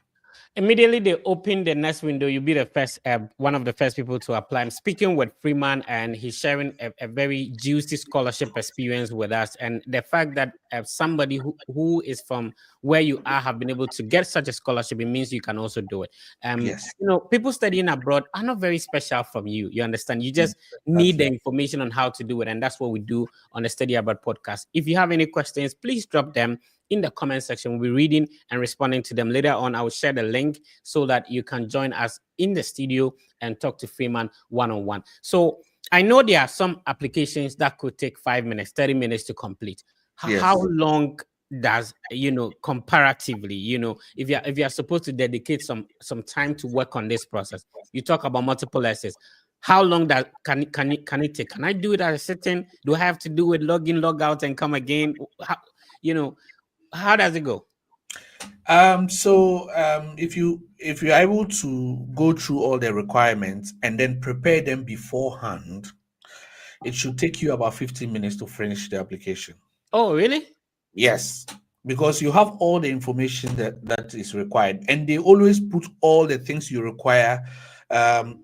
Immediately they open the next window, you'll be the first, one of the first people to apply. I'm speaking with Freeman, and he's sharing a very juicy scholarship experience with us. And the fact that somebody who is from where you are have been able to get such a scholarship, it means you can also do it. Yes. People studying abroad are not very special from you. You understand? You Mm, just need the exactly. information on how to do it, and that's what we do on the Study Abroad podcast. If you have any questions, please drop them in the comment section. We'll be reading and responding to them later on. I will share the link so that you can join us in the studio and talk to Freeman one-on-one. So I know there are some applications that could take 5 minutes, 30 minutes to complete. How Yes. long does, comparatively, if you're supposed to dedicate some time to work on this process? You talk about multiple essays. How long that can it take? Can I do it at a certain? Do I have to do it log in, log out, and come again? You know, how does it go? If you're able to go through all the requirements and then prepare them beforehand, it should take you about 15 minutes to finish the application. Oh, really? Yes, because you have all the information that is required, and they always put all the things you require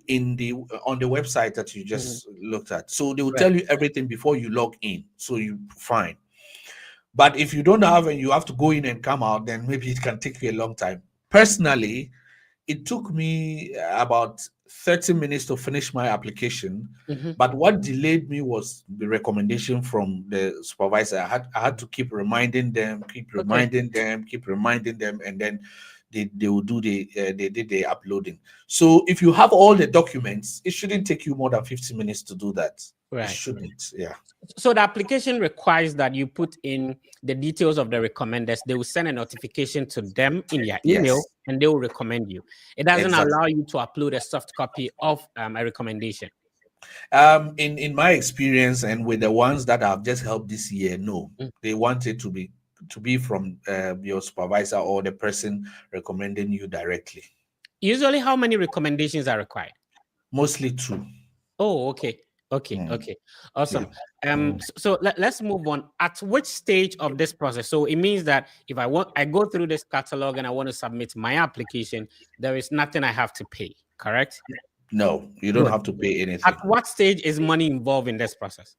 in the on the website that you Mhm. just looked at. So they will Right. tell you everything before you log in, so you fine. But if you don't have and you have to go in and come out, then maybe it can take you a long time. Personally, it took me about 30 minutes to finish my application. Mhm. But what delayed me was the recommendation from the supervisor. I had to keep reminding them, Okay. keep reminding them, and then they will do they did the uploading. So if you have all the documents, it shouldn't take you more than 15 minutes to do that. It Right. shouldn't. Yeah. So the application requires that you put in the details of the recommenders. They will send a notification to them in their email, Yes. and they will recommend you. It doesn't Exactly. allow you to upload a soft copy of a recommendation. In my experience and with the ones that I've just helped this year, no, Mm. they want it to be from your supervisor or the person recommending you directly. Usually, how many recommendations are required? Mostly two. Oh, okay. Okay. Mm, Okay. yeah. Awesome. Mm. So let's move on. At which stage of this process? So it means that if I go through this catalog and I want to submit my application, there is nothing I have to pay, correct? No, you don't Good. have to pay At anything. what stage is money involved in this process?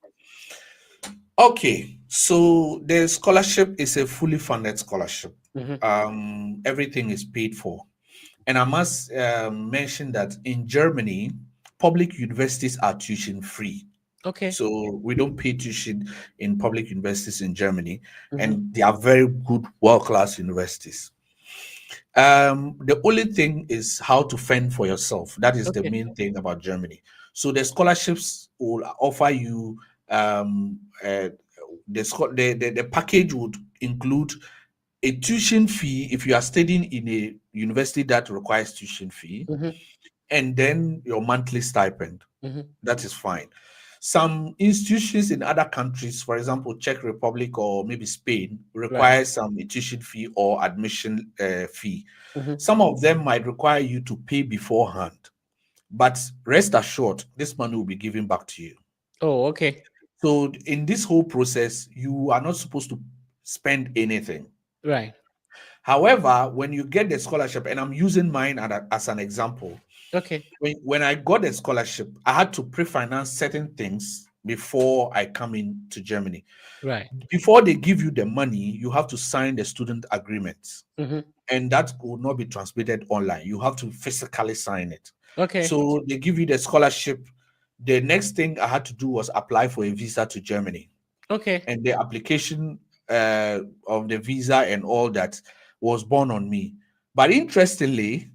Okay, so the scholarship is a fully funded scholarship. Mhm. Everything is paid for. And I must mention that in Germany, public universities are tuition free. Okay. So we don't pay tuition in public universities in Germany, Mhm. and they are very good, world-class universities. The only thing is how to fend for yourself. That is the Okay. main thing about Germany. So the scholarships will offer you um, uh, the package would include a tuition fee if you are studying in a university that requires tuition fee, Mhm. and then your monthly stipend. Mhm. That is fine. Some institutions in other countries, for example, Czech Republic or maybe Spain, Right. require some tuition fee or admission fee. Mhm. Some of them might require you to pay beforehand, but rest assured, this money will be given back to you. Oh, okay. So in this whole process, you are not supposed to spend anything. Right. However, when you get the scholarship, and I'm using mine as an example, Okay. when I got the scholarship, I had to pre-finance certain things before I come into Germany. Right. Before they give you the money, you have to sign the student agreement, Mhm. and that will not be transmitted online. You have to physically sign it. Okay. So they give you the scholarship. The next thing I had to do was apply for a visa to Germany, Okay. and the application of the visa and all that was borne on me. But interestingly,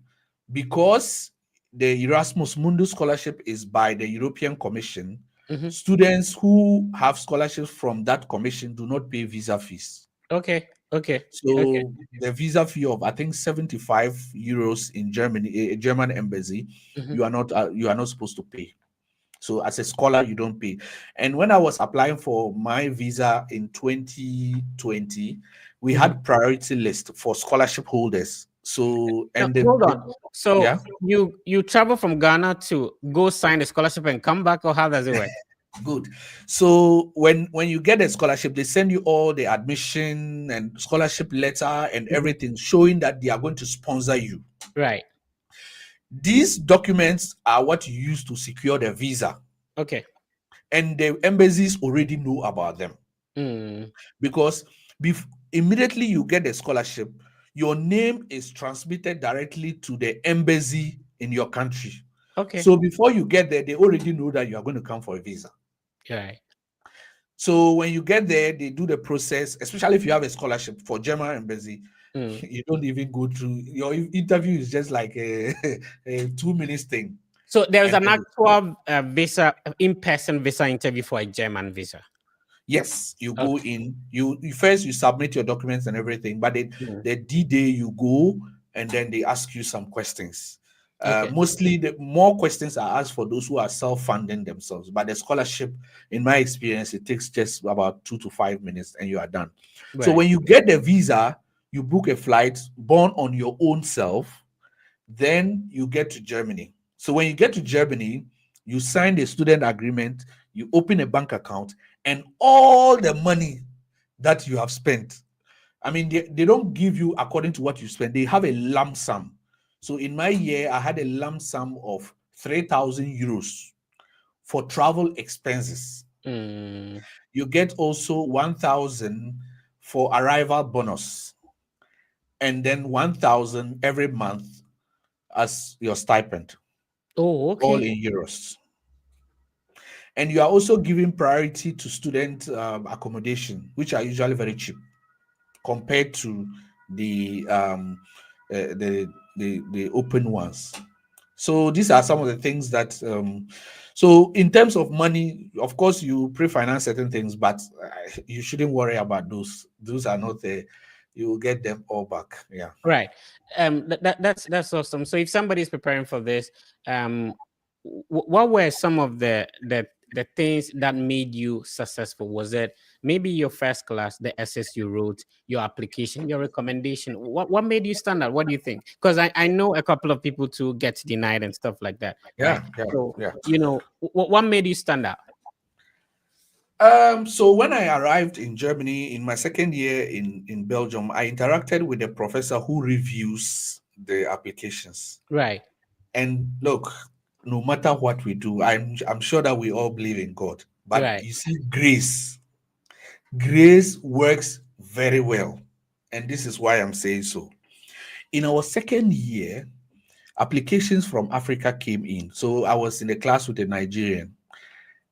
because the Erasmus Mundus scholarship is by the European Commission, Mhm. students who have scholarships from that commission do not pay visa fees. Okay. Okay. Okay. So the visa fee of I think 75 euros in Germany, a German embassy, Mhm. you are not supposed to pay. So as a scholar, you don't pay. And when I was applying for my visa in 2020, we Mhm. had priority list for scholarship holders. So Now, and hold on. So yeah, you travel from Ghana to go sign the scholarship and come back, or how does it work? good. So when you get a scholarship, they send you all the admission and scholarship letter and Mhm. everything showing that they are going to sponsor you. Right. These documents are what you use to secure the visa, Okay. and the embassies already know about them. Mm. Because immediately you get the scholarship, your name is transmitted directly to the embassy in your country. Okay. So before you get there, they already know that you are going to come for a visa. Right. So when you get there, they do the process, especially if you have a scholarship for German embassy. Mm. You don't even go through your interview is just like a 2 minutes thing. So there's and an then they actual visa, in-person visa interview for a German visa. yes, you go Okay. in. You first you submit your documents and everything, but Mm. the D-Day you go and then they ask you some questions. Okay. Mostly, the more questions are asked for those who are self-funding themselves. But the scholarship, in my experience, it takes just about 2 to 5 minutes and you are done. So Right. when you get the visa, you book a flight, born on your own self. Then you get to Germany. So when you get to Germany, you sign the student agreement, you open a bank account, and all the money that you have spent. I mean, they don't give you according to what you spend, they have a lump sum. So in my year, I had a lump sum of 3,000 euros for travel expenses. Mm. You get also 1,000 for arrival bonus, and then 1,000 every month as your stipend, Oh, all okay. in euros. And you are also giving priority to student accommodation, which are usually very cheap compared to the the open ones. So these are some of the things that. So in terms of money, of course, you pre-finance certain things, but you shouldn't worry about those. Those are not there. You will get them all back. Yeah. Right. That's awesome. So if somebody is preparing for this, what were some of the things that made you successful? Was it maybe your first class, the essays you wrote, your application, your recommendation? What made you stand out? What do you think? Because I know a couple of people too get denied and stuff like that, right? Yeah. Yeah. So Yeah. what made you stand out? So when I arrived in Germany in my second year in Belgium, I interacted with a professor who reviews the applications. Right. And look, no matter what we do, I'm sure that we all believe in God. But Right. you see, grace works very well. And this is why I'm saying so. In our second year, applications from Africa came in. So I was in a class with a Nigerian.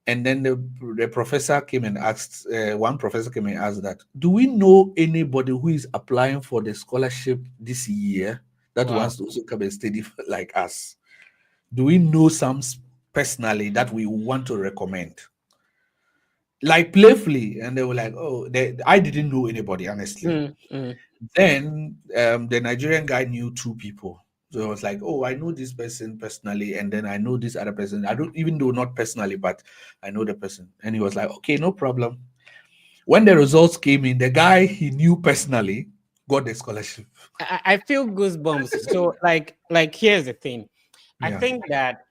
And then the professor came and asked, one professor came and asked that, do we know anybody who is applying for the scholarship this year that Wow. wants to also come and study like us? Do we know some personally that we want to recommend? Like playfully. And they were like, oh, I didn't know anybody, honestly. Mm, mm. Then the Nigerian guy knew two people. So I was like, oh, I know this person personally, and then I know this other person. I don't even though not personally, but I know the person. And he was like, okay, no problem. When the results came in, the guy he knew personally got the scholarship. I feel goosebumps. So here's the thing. I Yeah. think that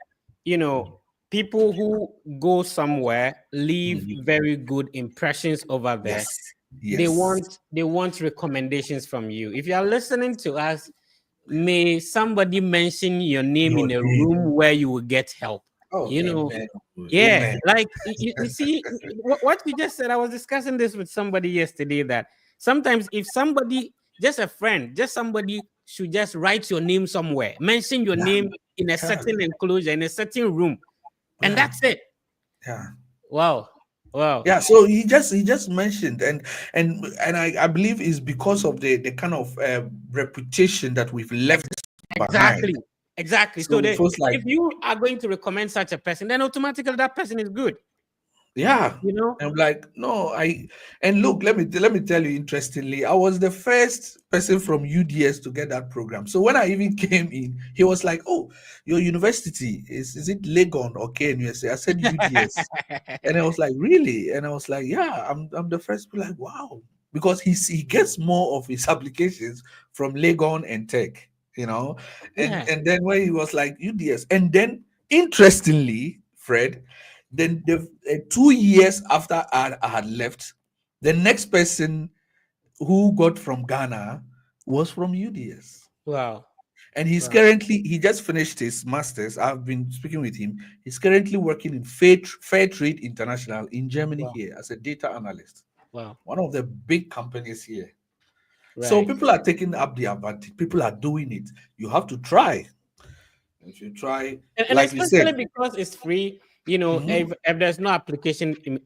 people who go somewhere leave Mhm. very good impressions over there. Yes. They Yes. want recommendations from you. If you are listening to us, may somebody mention your name Your in a name. room where you will get help. Oh, You know, amen. yeah, Amen. like you see what you just said. I was discussing this with somebody yesterday that sometimes if somebody, just a friend, just somebody should just write your name somewhere, mention your Yeah. name in a Yeah. certain enclosure, in a certain room, and Yeah. that's it. Yeah. Wow, wow, Yeah, so he just mentioned, and I believe is because of the kind of reputation that we've left behind. exactly, exactly. So So it feels like, if you are going to recommend such a person, then automatically that person is good. yeah. You know, I'm like, no, and look, let me tell you interestingly, I was the first person from UDS to get that program. So when I even came in, he was like, oh, your university is it Legon or KNUSA? I said UDS. And I was like, really? And I was like, yeah, I'm the first. Be like, wow, because he gets more of his applications from Legon and Tech, yeah, and then when he was like UDS, and then interestingly, Fred, then the 2 years after I had left, the next person who got from Ghana was from UDS. wow, And wow, he just finished his master's. I've been speaking with him. He's currently working in Fair Trade International in Germany wow, here as a data analyst, wow, one of the big companies here. So right. people are taking up the advantage. People are doing it. You have to try. If you try, And like you said, especially because it's free, Mhm. if there's no No. application fee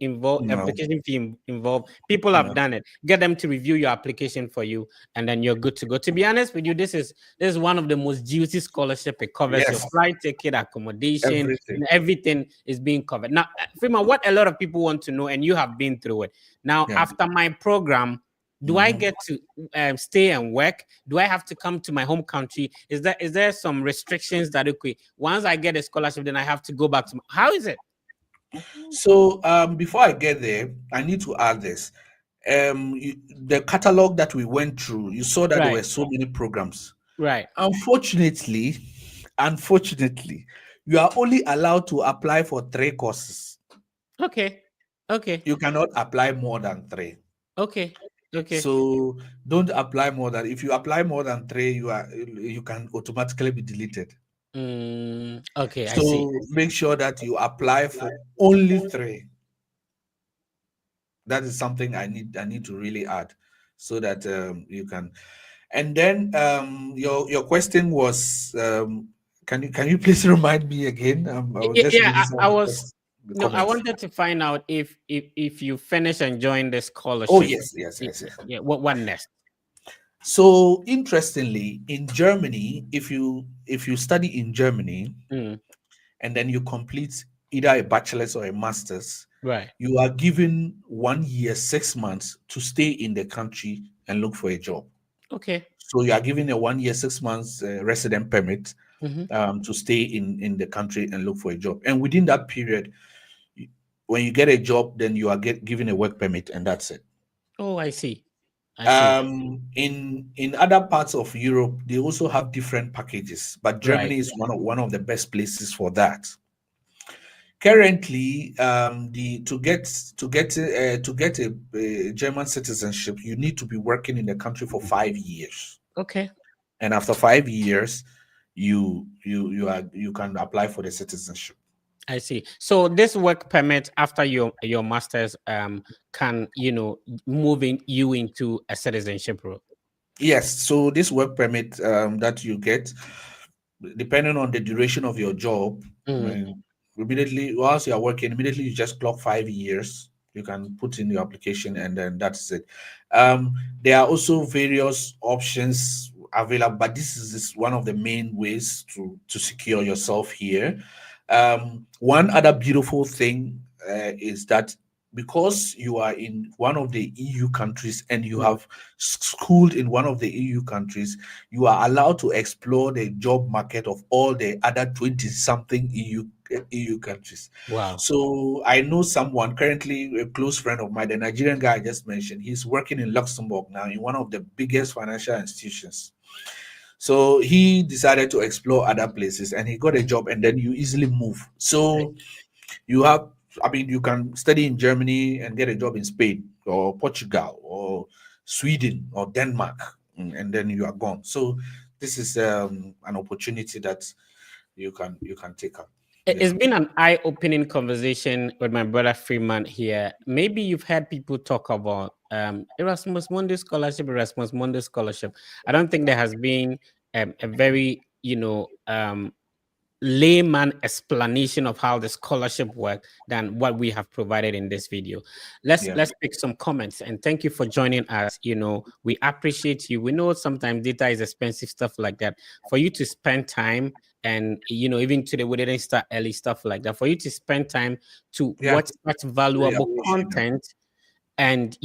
involved, people have No. done it. Get them to review your application for you, and then you're good to go. To be honest with you, this is one of the most juicy scholarship. It covers your Yes. flight ticket, accommodation, Everything. everything is being covered. Now, Freeman, what a lot of people want to know, and you have been through it. Now, Yeah. after my program, do I Mhm. get to stay and work? Do I have to come to my home country? Is there some restrictions that okay, once I get a scholarship, then I have to go back to how is it? So before I get there, I need to add this. The catalog that we went through, you saw that there Right, were so many programs. right. Unfortunately, you are only allowed to apply for 3 courses. Okay, okay, You cannot apply more than 3. okay, okay. So don't apply more than. If you apply more than 3, you can automatically be deleted. Okay, I see. So make sure that you apply for only 3. That is something I need to really add, so that you can. And then your question was, can you please remind me again? I was just Yeah, reading some I of the was questions, the no, I comments. wanted to find out if you finish enjoying the Oh scholarship. yes, yes, yes, yes. Yeah, what next? So interestingly, in Germany, if you study in Germany Mm, and then you complete either a bachelor's or a master's, right. you are given 1 year, 6 months to stay in the country and look for a job. Okay. So you are given a 1 year, 6 months resident permit Mm-hmm. to stay in the country and look for a job. And within that period, when you get a job, then you are given a work permit, and that's it. Oh, I see. I see. In other parts of Europe, they also have different packages, but Right. Germany is one of the best places for that. Currently, the to get a German citizenship, you need to be working in the country for 5 years, Okay. and after 5 years, you can apply for the citizenship. I see. So this work permit after your masters can move you into a citizenship role. Yes, so this work permit that you get, depending on the duration of your job, I Mm, mean, immediately whilst you are working, immediately you just clock 5 years. You can put in your application, and then that's it. There are also various options available, but this is one of the main ways to secure yourself here. One other beautiful thing is that because you are in one of the EU countries and you mm. have schooled in one of the EU countries, you are allowed to explore the job market of all the other 20 something EU countries. Wow. So I know someone currently, a close friend of mine, the Nigerian guy I just mentioned, he's working in Luxembourg now in one of the biggest financial institutions. So he decided to explore other places and he got a job, and then you easily move. So you have, I mean, you can study in Germany and get a job in Spain or Portugal or Sweden or Denmark, and then you are gone. So this is an opportunity that you can take up. It's Yeah. been an eye-opening conversation with my brother Freeman here. Maybe you've heard people talk about Erasmus Mundus scholarship, Erasmus Mundus scholarship. I don't think there has been a very layman explanation of how the scholarship work than what we have provided in this video. let's Yeah. let's pick some comments, and thank you for joining us. We appreciate you. We know sometimes data is expensive, stuff like that. For you to spend time, and even today we didn't start early, stuff like that, for you to spend time to Yeah. watch such Really valuable appreciate that. content and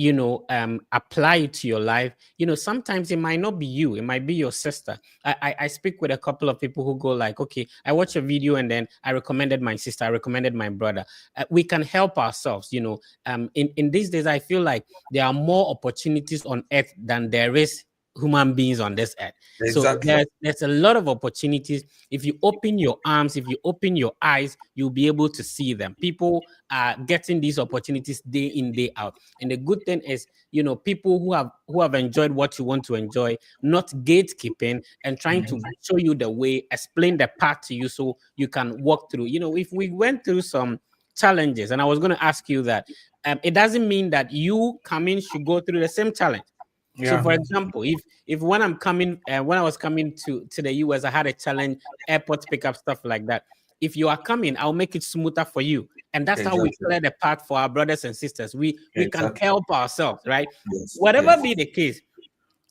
apply it to your life. Sometimes it might not be you, it might be your sister. I speak with a couple of people who go like, okay, I watch a video and then I recommended my sister, I recommended my brother. We can help ourselves. In these days I feel like there are more opportunities on earth than there is human beings on this earth. So Exactly. there's a lot of opportunities. If you open your arms, if you open your eyes, you'll be able to see them. People are getting these opportunities day in, day out. And the good thing is, people who have enjoyed what you want to enjoy, not gatekeeping and trying to Mhm. show you the way, explain the path to you so you can walk through. If we went through some challenges, and I was going to ask you that, it doesn't mean that you coming should go through the same challenge. So, Yeah. for example, if when I was coming to the US, I had a challenge, airport pickup, stuff like that. if you are coming, I'll make it smoother for you. And that's how we Exactly. clear the path for our brothers and sisters. We can Exactly. help ourselves, right? Yes. Whatever Yes. be the case,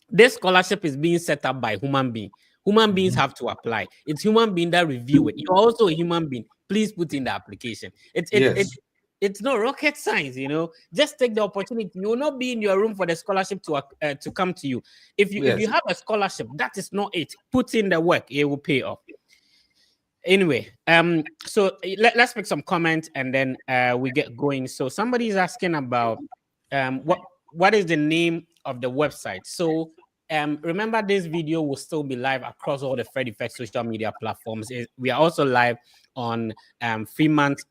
this scholarship is being set up by human being. Human beings Mhm. have to apply. It's human being that review it. You're also a human being. Please put in the application. Yes. It's no rocket science, you know. Just take the opportunity. You will not be in your room for the scholarship to come to you. If you Yes. have a scholarship, that is not it. Put in the work. It will pay off. Anyway, so let's make some comments and then we get going. So somebody is asking about what is the name of the website. So remember, this video will still be live across all the Fred Effect social media platforms. We are also live on Freeman's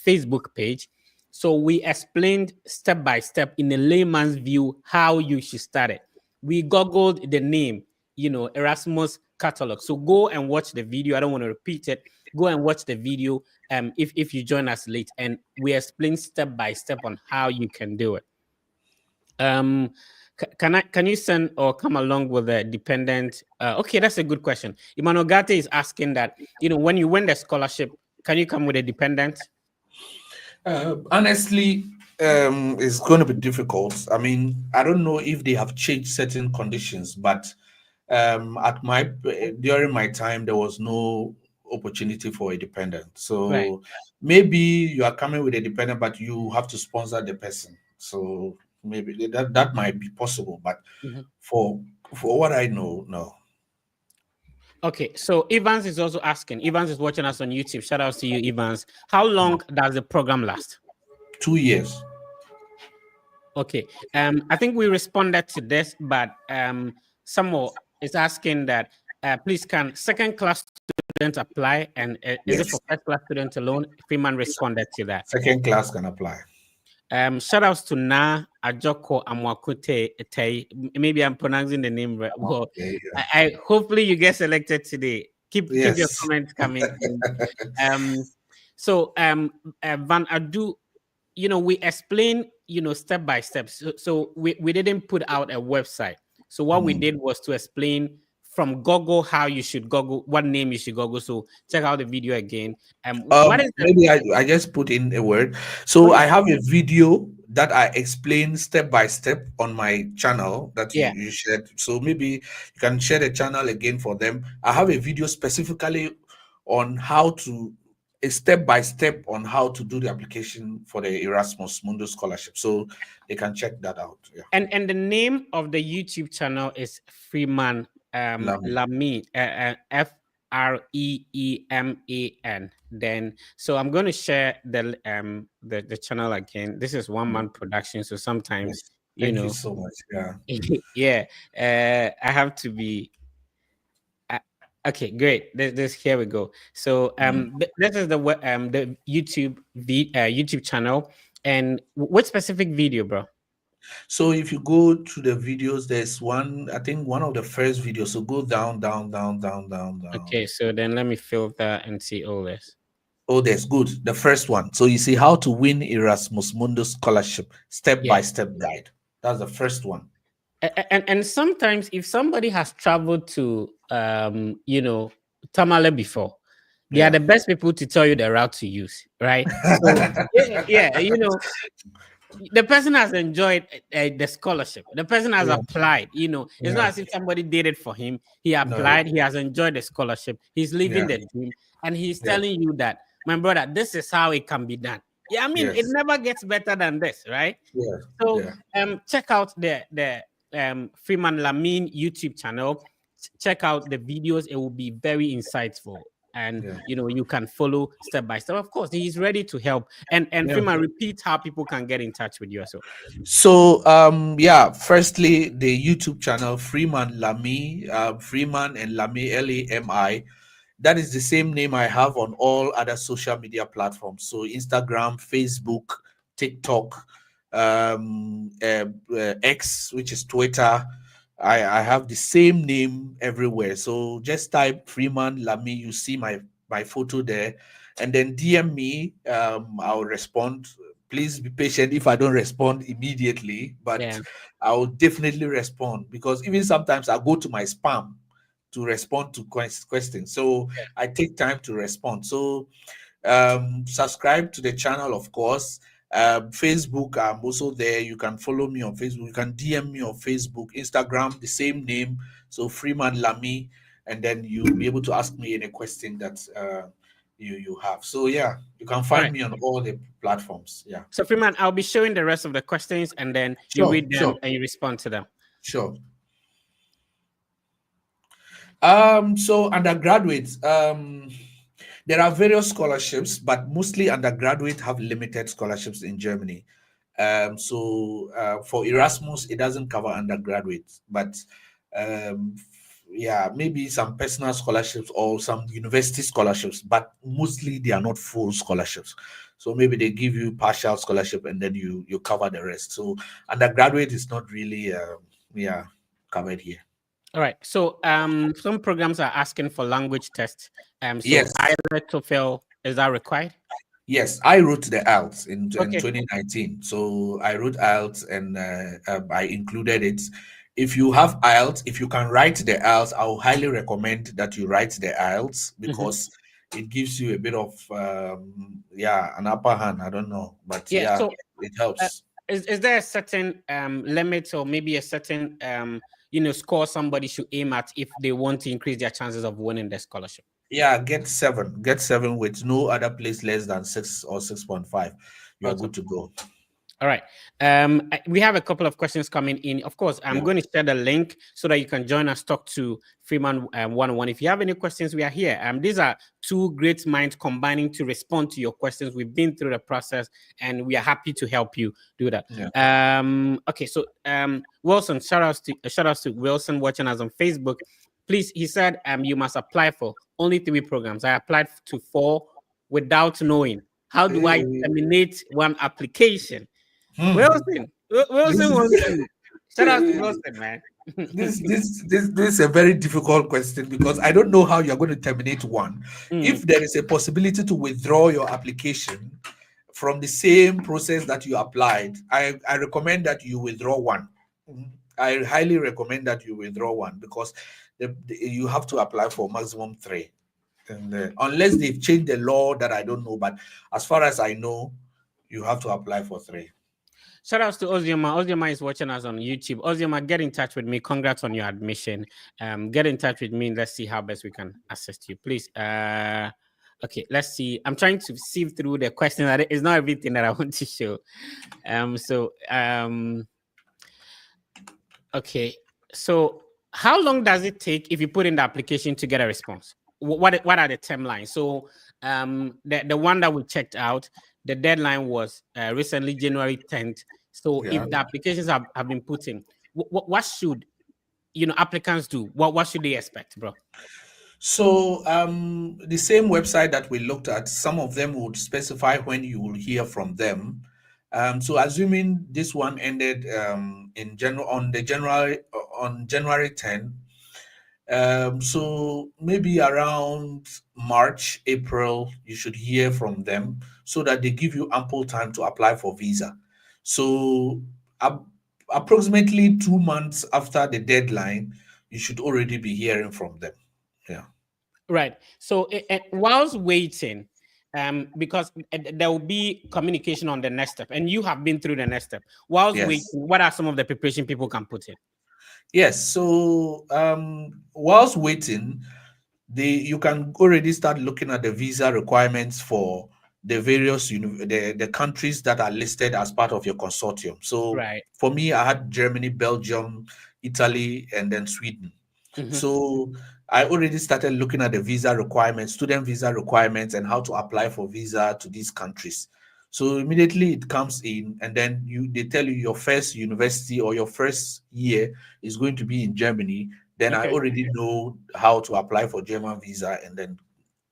Facebook page. So we explained step by step in a layman's view how you should start it. We googled the name, Erasmus catalog. So go and watch the video. I don't want to repeat it. Go and watch the video if you join us late, and we explain step by step on how you can do it. Can you send or come along with a dependent? Okay, that's a good question. Emmanuel Gate is asking that, when you win the scholarship, can you come with a dependent? Honestly, it's going to be difficult. I mean, I don't know if they have changed certain conditions, but at my during my time, there was no opportunity for a dependent. Right. So maybe you are coming with a dependent, but you have to sponsor the person. So maybe that might be possible, but Mhm. for what I know, no. Okay, so Evans is also asking. Evans is watching us on YouTube. Shout out to you, Evans. How long does the program last? 2 years. Okay. I think we responded to this, but someone is asking that please, can second class students apply, and is it for Yes. first class students alone? Freeman responded to that. Second class can apply. Shout outs to Na Ajoko Amwakute Etei. Maybe I'm pronouncing the name right. Well, Okay. I hopefully you get selected today. Keep your Yes. comments coming in. So Van Adu, we explain, step by step. So we didn't put out a website. So what we Mm. did was to explain from Google how you should Google, what name you should Google. So check out the video again. What is the Maybe I just put in a word. oh So I yeah, have a video that I explain step by step on my channel that yeah. you shared. So maybe you can share the channel again for them. I have a video specifically on how to a step by step on how to do the application for the Erasmus Mundus scholarship. So they can check that out. Yeah. And the name of the YouTube channel is Freeman Lami. Lami Freeman. Then so I'm going to share the channel again. This is one Yeah. man production, so sometimes Yes. Thank you so much. Yeah. yeah, I have to be uh, okay. Great. This here we go. So Mm. this is the YouTube channel, and what specific video, bro? So if you go to the videos, there's one, I think one of the first videos. So go down, down, down, down, down, down. Okay, so then let me filter and see all this. Oh, that's good. The first one. So you see how to win Erasmus Mundus scholarship, step by Yeah. step guide. That's the first one. And sometimes if somebody has traveled to Tamale before, they are Yeah. the best people to tell you the route to use, right? So yeah, the person has enjoyed the scholarship. The person has Yeah. applied. It's not Yeah. as if somebody did it for him. He No. applied. He has enjoyed the scholarship. He's living Yeah. the dream, and he's Yes. telling you that, my brother, this is how it can be done. Yeah, I mean, it Yes. never gets better than this, right? Yeah. So Yeah. check out the Freeman Lamine YouTube channel. Check out the videos. It will be very insightful. And Yeah. you can follow step by step. Of course, he's ready to help. And Yeah. Freeman, repeat how people can get in touch with you as well. So yeah, firstly the YouTube channel Freeman Lami, Freeman and Lami Lami. That is the same name I have on all other social media platforms. So Instagram, Facebook, TikTok, X, which is Twitter. I have the same name everywhere. So just type Freeman Lami. You see my photo there, and then DM me. I'll respond. Please be patient if I don't respond immediately, but Yeah. I will definitely respond because even sometimes I go to my spam to respond to questions. So Yeah. I take time to respond. So subscribe to the channel, of course. Facebook, I'm also there. You can follow me on Facebook. You can DM me on Facebook, Instagram, the same name. So Freeman Lamy, and then you'll be able to ask me any question that you have. So yeah, you can All find right. me on all the platforms. Yeah. So Freeman, I'll be showing the rest of the questions, and then you Sure, read them sure, and you respond to them. sure. So undergraduates, there are various scholarships, but mostly undergraduate have limited scholarships in Germany. For Erasmus, it doesn't cover undergraduates, but yeah, maybe some personal scholarships or some university scholarships, but mostly they are not full scholarships. So maybe they give you partial scholarship and then you cover the rest. So undergraduate is not really yeah, covered here. All right. So some programs are asking for language tests. So Yes. either TOEFL, is that required? Yes, I wrote the IELTS in Okay. 2019. So I wrote IELTS and I included it. If you have IELTS, if you can write the IELTS, I will highly recommend that you write the IELTS Mhm. because it gives you a bit of yeah, an upper hand. I don't know, but Yeah. yeah, So it uh, helps. is there a certain limit or maybe a certain score somebody should aim at if they want to increase their chances of winning the scholarship? Yeah, get seven. Get seven with no other place less than 6 or 6.5. You are Awesome. good to go. All right. We have a couple of questions coming in. Of course, I'm Yeah. going to share the link so that you can join us, talk to Freeman 101. If you have any questions, we are here. These are two great minds combining to respond to your questions. We've been through the process and we are happy to help you do that. Yeah. Okay, so Wilson, shout outs to Wilson watching us on Facebook. Please, he said you must apply for only 3 programs. I applied to 4 without knowing. How do I terminate one application? Hmm. This Wilson wants is to shout out to Wilson, man. this is a very difficult question because I don't know how you're going to terminate one. Mm, If there is a possibility to withdraw your application from the same process that you applied, I recommend that you withdraw one. Mhm. I highly recommend that you withdraw one because you have to apply for maximum three. And unless they've changed the law that I don't know, but as far as I know, you have to apply for three. Shout outs to Ozioma. Ozioma is watching us on YouTube. Ozioma, get in touch with me. Congrats on your admission. Get in touch with me. Let's see how best we can assist you. Please. Okay, let's see. I'm trying to sieve through the questions. It's not everything that I want to show. Okay. So how long does it take if you put in the application to get a response? What are the timelines? So the one that we checked out, the deadline was recently January 10th. So Yeah. if the applications have been put in, what should applicants do? What should they expect, bro? So the same website that we looked at, some of them would specify when you will hear from them. So assuming this one ended in general on January 10, so maybe around March, April, you should hear from them so that they give you ample time to apply for visa. So approximately 2 months after the deadline, you should already be hearing from them. Yeah. Right. So whilst waiting, because there will be communication on the next step, and you have been through the next step. Whilst waiting, Yes. what are some of the preparation people can put in? Yes. So whilst waiting, you can already start looking at the visa requirements for the various the countries that are listed as part of your consortium. So Right. for me, I had Germany, Belgium, Italy, and then Sweden. Mhm. So I already started looking at the visa requirements, student visa requirements, and how to apply for visa to these countries. So immediately it comes in, and then they tell you your first university or your first year is going to be in Germany. Then I Okay. already know how to apply for German visa, and then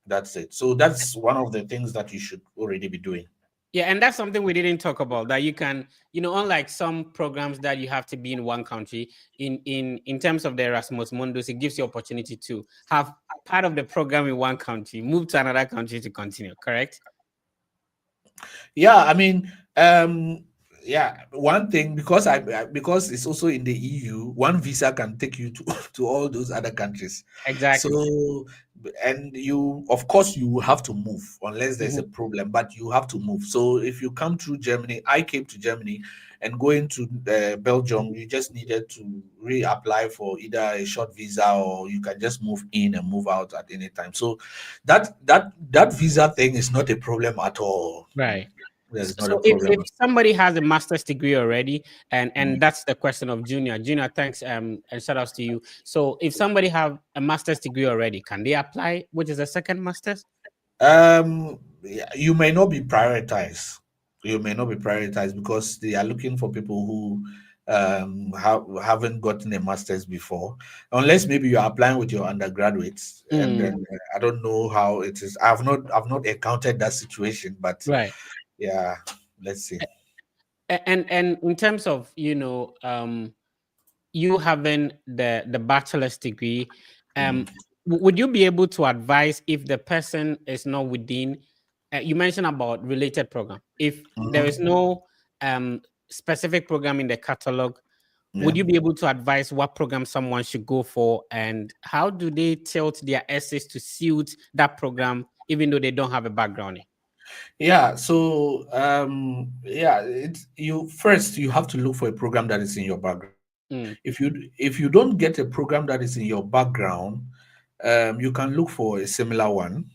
that's it. So that's one of the things that you should already be doing. Yeah, and that's something we didn't talk about. That you can, unlike some programs that you have to be in one country, in terms of the Erasmus Mundus, it gives you opportunity to have part of the program in one country, move to another country to continue. Correct? Yeah, I mean, yeah, one thing, because because it's also in the EU, one visa can take you to to all those other countries. So, Exactly. and you, of course, you will have to move unless there's a Mhm. problem, but you have to move. So if you come through Germany, I came to Germany, and going to Belgium, you just needed to reapply for either a short visa, or you can just move in and move out at any time. So that visa thing is not a problem at all. Right. There's not a So if problem. somebody has a master's degree already, and Mm. that's the question of Junior. Junior, thanks, and shout outs to you. So if somebody have a master's degree already, can they apply, which is a second master's? Yeah, you may not be prioritized. You may not be prioritized because they are looking for people who haven't gotten a master's before, unless maybe you are applying with your undergraduates, and Mm, then I don't know how it is. I've not encountered that situation, but right. yeah, let's see. And in terms of, you having the bachelor's degree, Mm, would you be able to advise if the person is not within, you mentioned about related program, if there is mhm, no um specific program in the catalog, yeah. would you be able to advise what program someone should go for, and how do they tilt their essays to suit that program even though they don't have a background in? Yeah, so yeah, it's you first you have to look for a program that is in your background. Mm, If you don't get a program that is in your background, you can look for a similar one.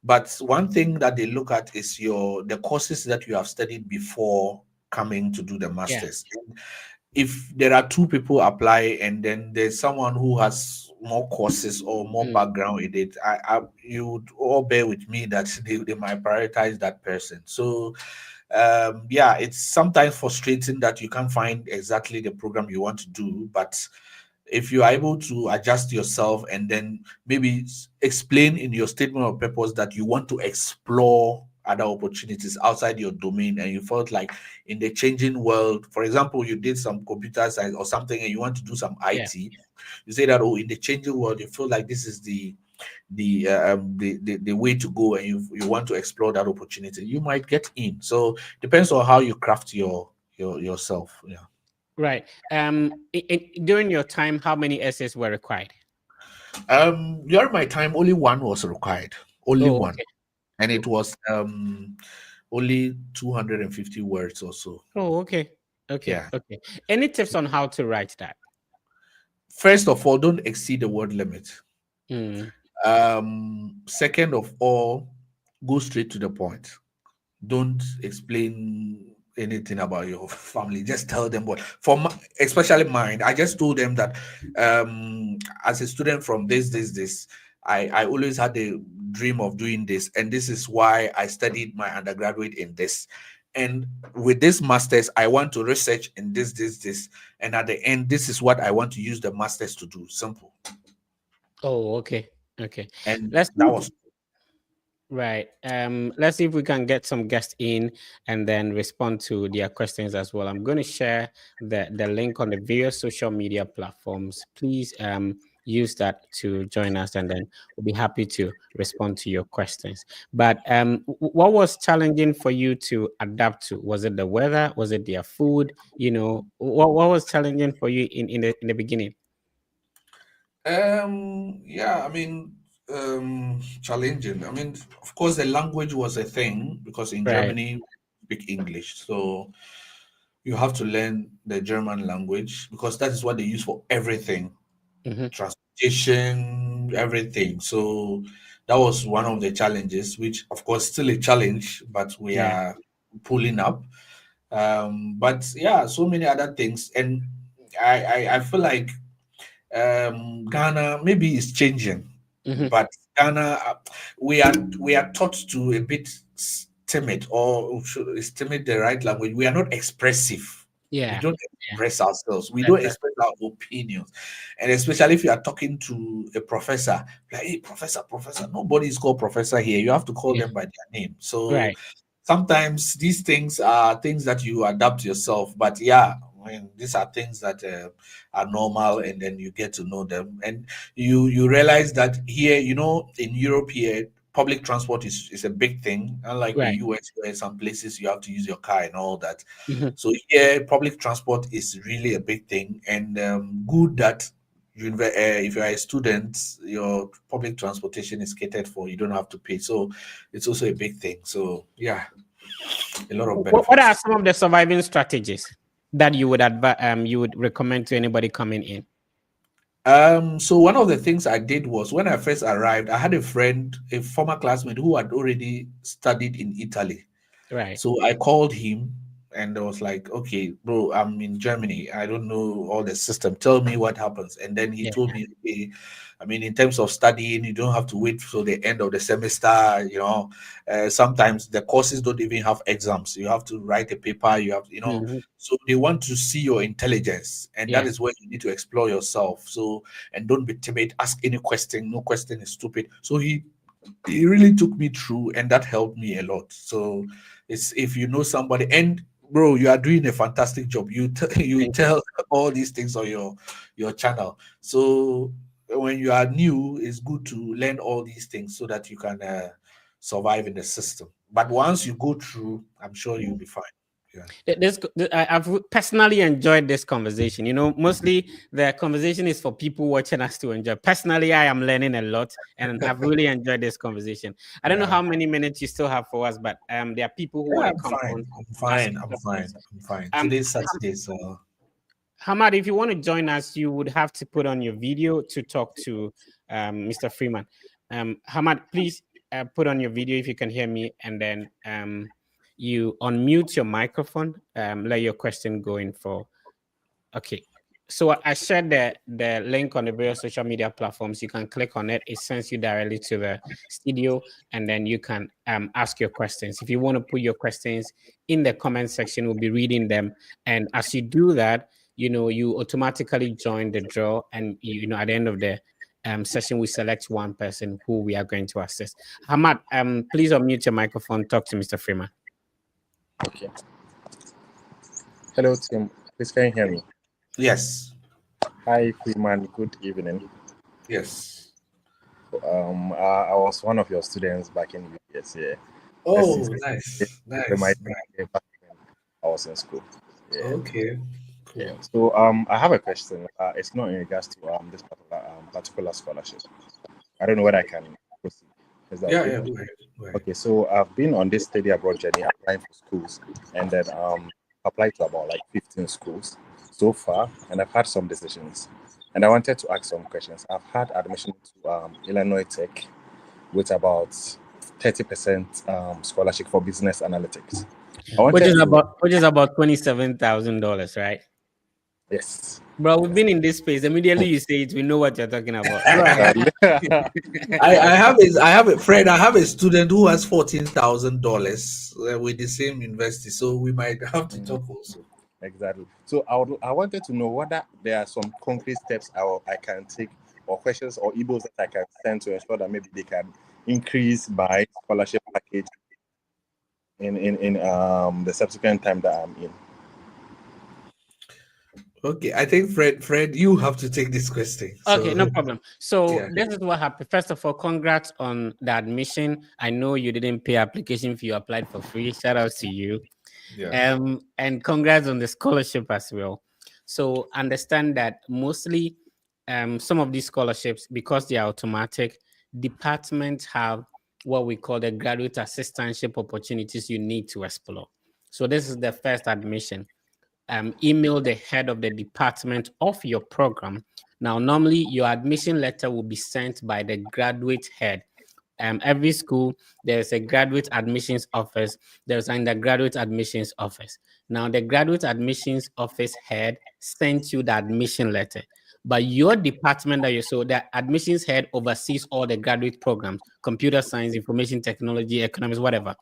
But one thing that they look at is the courses that you have studied before coming to do the yeah. masters. If there are two people apply and then there's someone who has more courses or more Mm, background in it, you would all bear with me that they might prioritize that person. So yeah, it's sometimes frustrating that you can't find exactly the program you want to do, but if you are able to adjust yourself and then maybe explain in your statement of purpose that you want to explore other opportunities outside your domain, and you felt like in the changing world, for example, you did some computer science or something and you want to do some yeah. IT, you say that, oh, in the changing world you feel like this is the way to go, and you want to explore that opportunity, you might get in. So depends on how you craft yourself. Yeah. Right. During your time, how many essays were required? During my time, only one was required. Only Oh, one. okay. And it was only 250 words or so. Oh, okay. Okay. Yeah. Okay. Any tips on how to write that? First of all, don't exceed the word limit. Mm, Second of all, go straight to the point. Don't explain anything about your family. Just tell them what. Especially mine, I just told them that as a student from this, I always had a dream of doing this, and this is why I studied my undergraduate in this. And with this masters, I want to research in this, and at the end, this is what I want to use the masters to do. Simple. oh, okay. Okay. And Let's that see. was Right. Let's see if we can get some guests in and then respond to their questions as well. I'm going to share the link on the various social media platforms. Please use that to join us, and then we'll be happy to respond to your questions. But what was challenging for you to adapt to? Was it the weather? Was it their food? What was challenging for you in the beginning? Yeah, I mean, challenging. I mean, of course, the language was a thing because in Right. Germany, we speak English. So you have to learn the German language because that is what they use for everything, Hmm. transportation, everything. So that was one of the challenges, which, of course, still a challenge, but we Yeah. are pulling up. But yeah, so many other things. And I feel like Ghana maybe is changing, Hmm. but Ghana we are taught to a bit timid, or is timid the right language? We are not expressive. We Yeah. don't Yeah. express ourselves. We don't Exactly. express our opinions, and especially if you are talking to a professor, like, hey, professor, professor. Nobody is called professor here. You have to call Yeah. them by their name. So Right. sometimes these things are things that you adapt yourself, but yeah, I mean, these are things that are normal, and then you get to know them, and you realize that here, in Europe here, public transport is a big thing, unlike the Right. US, where some places you have to use your car and all that. Mhm. So here, public transport is really a big thing, and good that if you are a student, your public transportation is catered for. You don't have to pay, so it's also a big thing. So yeah, a lot of What are benefits. some of the surviving strategies that you would you would recommend to anybody coming in? So one of the things I did was when I first arrived, I had a friend, a former classmate who had already studied in Italy. Right. So I called him and I was like, okay, bro, I'm in Germany. I don't know all the system. Tell me what happens. And then he Yeah. told me, okay, I mean, in terms of studying, you don't have to wait till the end of the semester. Sometimes the courses don't even have exams. You have to write a paper. Mhm. So they want to see your intelligence. And that Yeah. is where you need to explore yourself. So, and don't be timid. Ask any question. No question is stupid. So he really took me through and that helped me a lot. So it's if you know somebody and bro, you are doing a fantastic job. You Thank you. tell all these things on your channel. So when you are new, it's good to learn all these things so that you can survive in the system. But once you go through, I'm sure you'll be fine. Yeah. I've personally enjoyed this conversation. You know, mostly the conversation is for people watching us to enjoy. Personally, I am learning a lot, and I've really enjoyed this conversation. I don't know Yeah. how many minutes you still have for us, but there are people who want Yeah, to I'm come fine. on, I'm ask fine. I'm fine. questions. I'm fine. Um, Today's Saturday, so Hamad, if you want to join us, you would have to put on your video to talk to Mr. Freeman. Hamad, please put on your video if you can hear me, and then you unmute your microphone. Let your question go in for. Okay. So I shared the link on the various social media platforms. You can click on it. It sends you directly to the studio, and then you can ask your questions. If you want to put your questions in the comment section, we'll be reading them. And as you do that, you automatically join the draw, and at the end of the session, we select one person who we are going to assist. Hamad, please unmute your microphone. Talk to Mr. Freeman. Okay. Hello, team. Please can you hear me? yes. Hi, Freeman. Good evening. Yes. I was one of your students back in UPS here. Oh, nice. My Nice. Nice. back when I was in school. Yeah. Okay. Yeah. Cool. So I have a question. It's not in regards to this particular scholarship. I don't know whether I can proceed. Is that Yeah, okay? yeah, go ahead. Go ahead. Okay. So I've been on this study abroad journey, applying for schools, and then applied to about like 15 schools so far, and I've had some decisions. And I wanted to ask some questions. I've had admission to Illinois Tech with about 30% scholarship for business analytics. I Which wanted is to, about $27,000, right? yes. Bro, we've Yes. been in this space. Immediately you say it, we know what you're talking about. Exactly. I have a friend. I have a student who has $14,000 with the same university, so we might have to talk also. Exactly. So I wanted to know whether there are some concrete steps I can take or questions or emails that I can send to ensure that maybe they can increase my scholarship package in the subsequent time that I'm in. Okay, I think Fred, you have to take this question. Okay, no So problem. So yeah, this is what happened. First of all, congrats on the admission. I know you didn't pay application fee, you applied for free. Shout out to you. yeah. And congrats on the scholarship as well. So understand that mostly some of these scholarships, because they are automatic, departments have what we call the graduate assistantship opportunities you need to explore. So this is the first admission. Email the head of the department of your program. Now, normally your admission letter will be sent by the graduate head. Every school, there's a graduate admissions office, there's an undergraduate admissions office. Now, the graduate admissions office head sent you the admission letter, but your department so the admissions head oversees all the graduate programs, computer science, information technology, economics, whatever.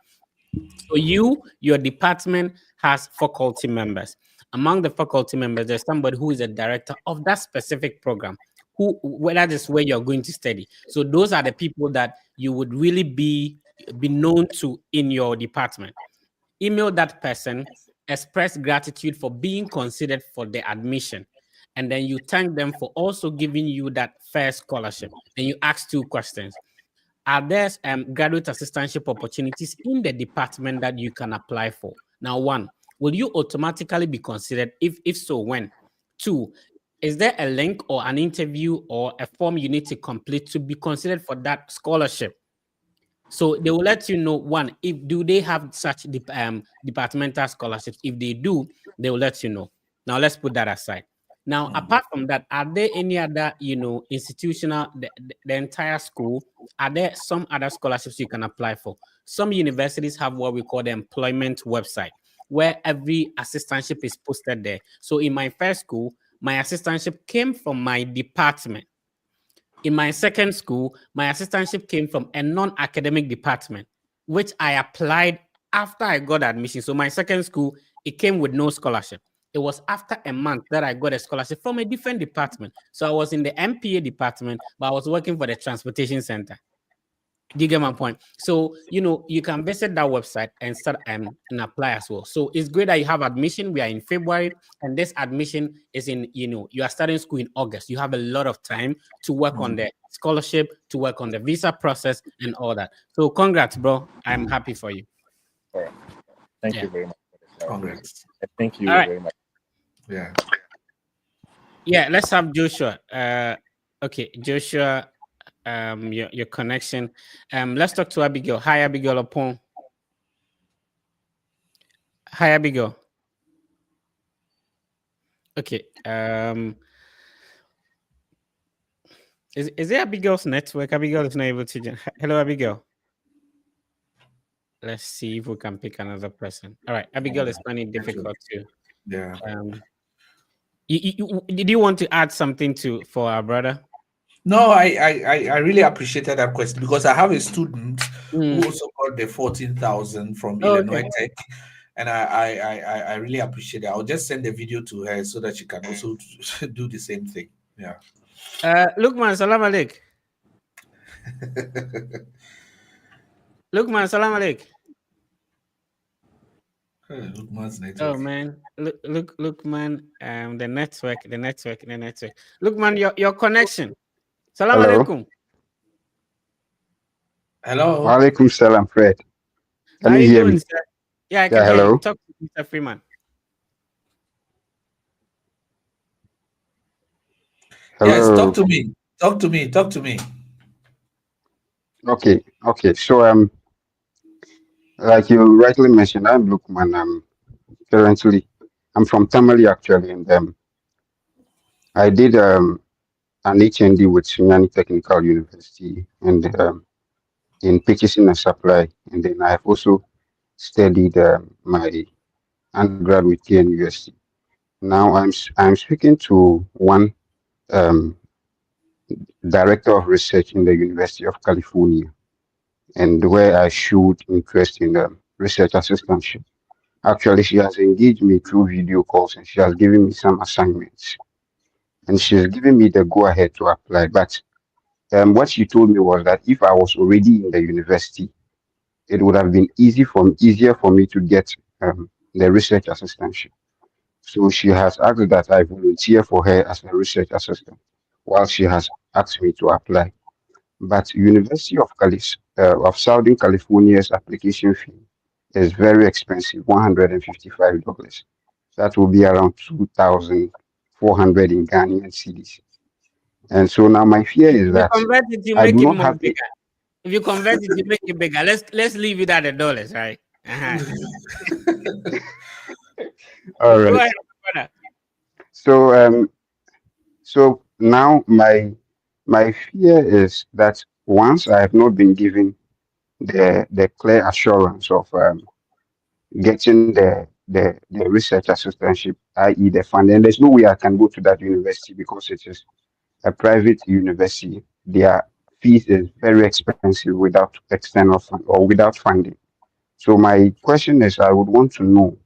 So your department has faculty members. Among the faculty members, there's somebody who is a director of that specific program, where that is where you're going to study. So those are the people that you would really be known to in your department. Email that person, express gratitude for being considered for the admission, and then you thank them for also giving you that fair scholarship. And you ask two questions. are there graduate assistantship opportunities in the department that you can apply for? Now, one, will you automatically be considered? If so, when? Two, is there a link or an interview or a form you need to complete to be considered for that scholarship? So they will let you know, one, if do they have such departmental scholarships. If they do, they will let you know. Now let's put that aside. Now, apart from that, are there any other, institutional, the entire school, are there some other scholarships you can apply for? Some universities have what we call the employment website, where every assistantship is posted there. So in my first school, my assistantship came from my department. In my second school, my assistantship came from a non-academic department, which I applied after I got admission. So my second school, it came with no scholarship. It was after a month that I got a scholarship from a different department. So I was in the MPA department, but I was working for the transportation center. Do you get my point? So, you can visit that website and start and apply as well. So it's great that you have admission. We are in February, and this admission is in, you are starting school in August. You have a lot of time to work on the scholarship, to work on the visa process and all that. So congrats, bro. I'm happy for you. All right. Thank Yeah. you very much. Congrats. And thank you All right. very much. Yeah. Yeah, let's have Joshua. Okay, Joshua, your connection. Let's talk to Abigail. Hi, Abigail Opon. Hi, Abigail. Okay. Is it Abigail's network? Abigail is not able to join. Hello, Abigail. Let's see if we can pick another person. All right, Abigail is finding it difficult to. Yeah. Did you want to add something for our brother? No, I really appreciated that question because I have a student who also got the 14,000 from Illinois Okay. Tech, and I really appreciate it. I'll just send the video to her so that she can also do the same thing. Yeah. Lukman, salam alaikum. Lukman, salam alaikum. Lukman's network. Oh man, Lukman, the network. Lukman, your connection. Salam Hello. alaikum. Hello. Walaikum salam, Fred. Can How you you hear doing, me? sir? Yeah, I can hear hello. you. Talk to Mr. Freeman. Hello. Yes, talk to me. Talk to me. Okay. So like you rightly mentioned, I'm Lukman. I'm from Tamale actually, and I did an HND with Sunyani Technical University and in purchasing and supply, and then I've also studied my undergrad with KNUST. Now I'm speaking to one director of research in the University of California, and where I showed interest in research assistantship. Actually, she has engaged me through video calls and she has given me some assignments. And she's given me the go ahead to apply. But what she told me was that if I was already in the university, it would have been easier for me to get the research assistantship. So she has asked that I volunteer for her as a research assistant while she has asked me to apply. But University of Southern California's application fee is very expensive, $155. That will be around 2,400 in Ghanaian cedis. And so now my fear is If you that convert it, you I make do it not more have bigger. If you convert it, you make it bigger. Let's leave it at $1, right? Uh-huh. all Go right. ahead, brother. So now my fear is that once I have not been given the clear assurance of getting the research assistantship, i.e. the fund, and there's no way I can go to that university because it is a private university. Their fees is very expensive without external fund or without funding. So my question is, I would want to know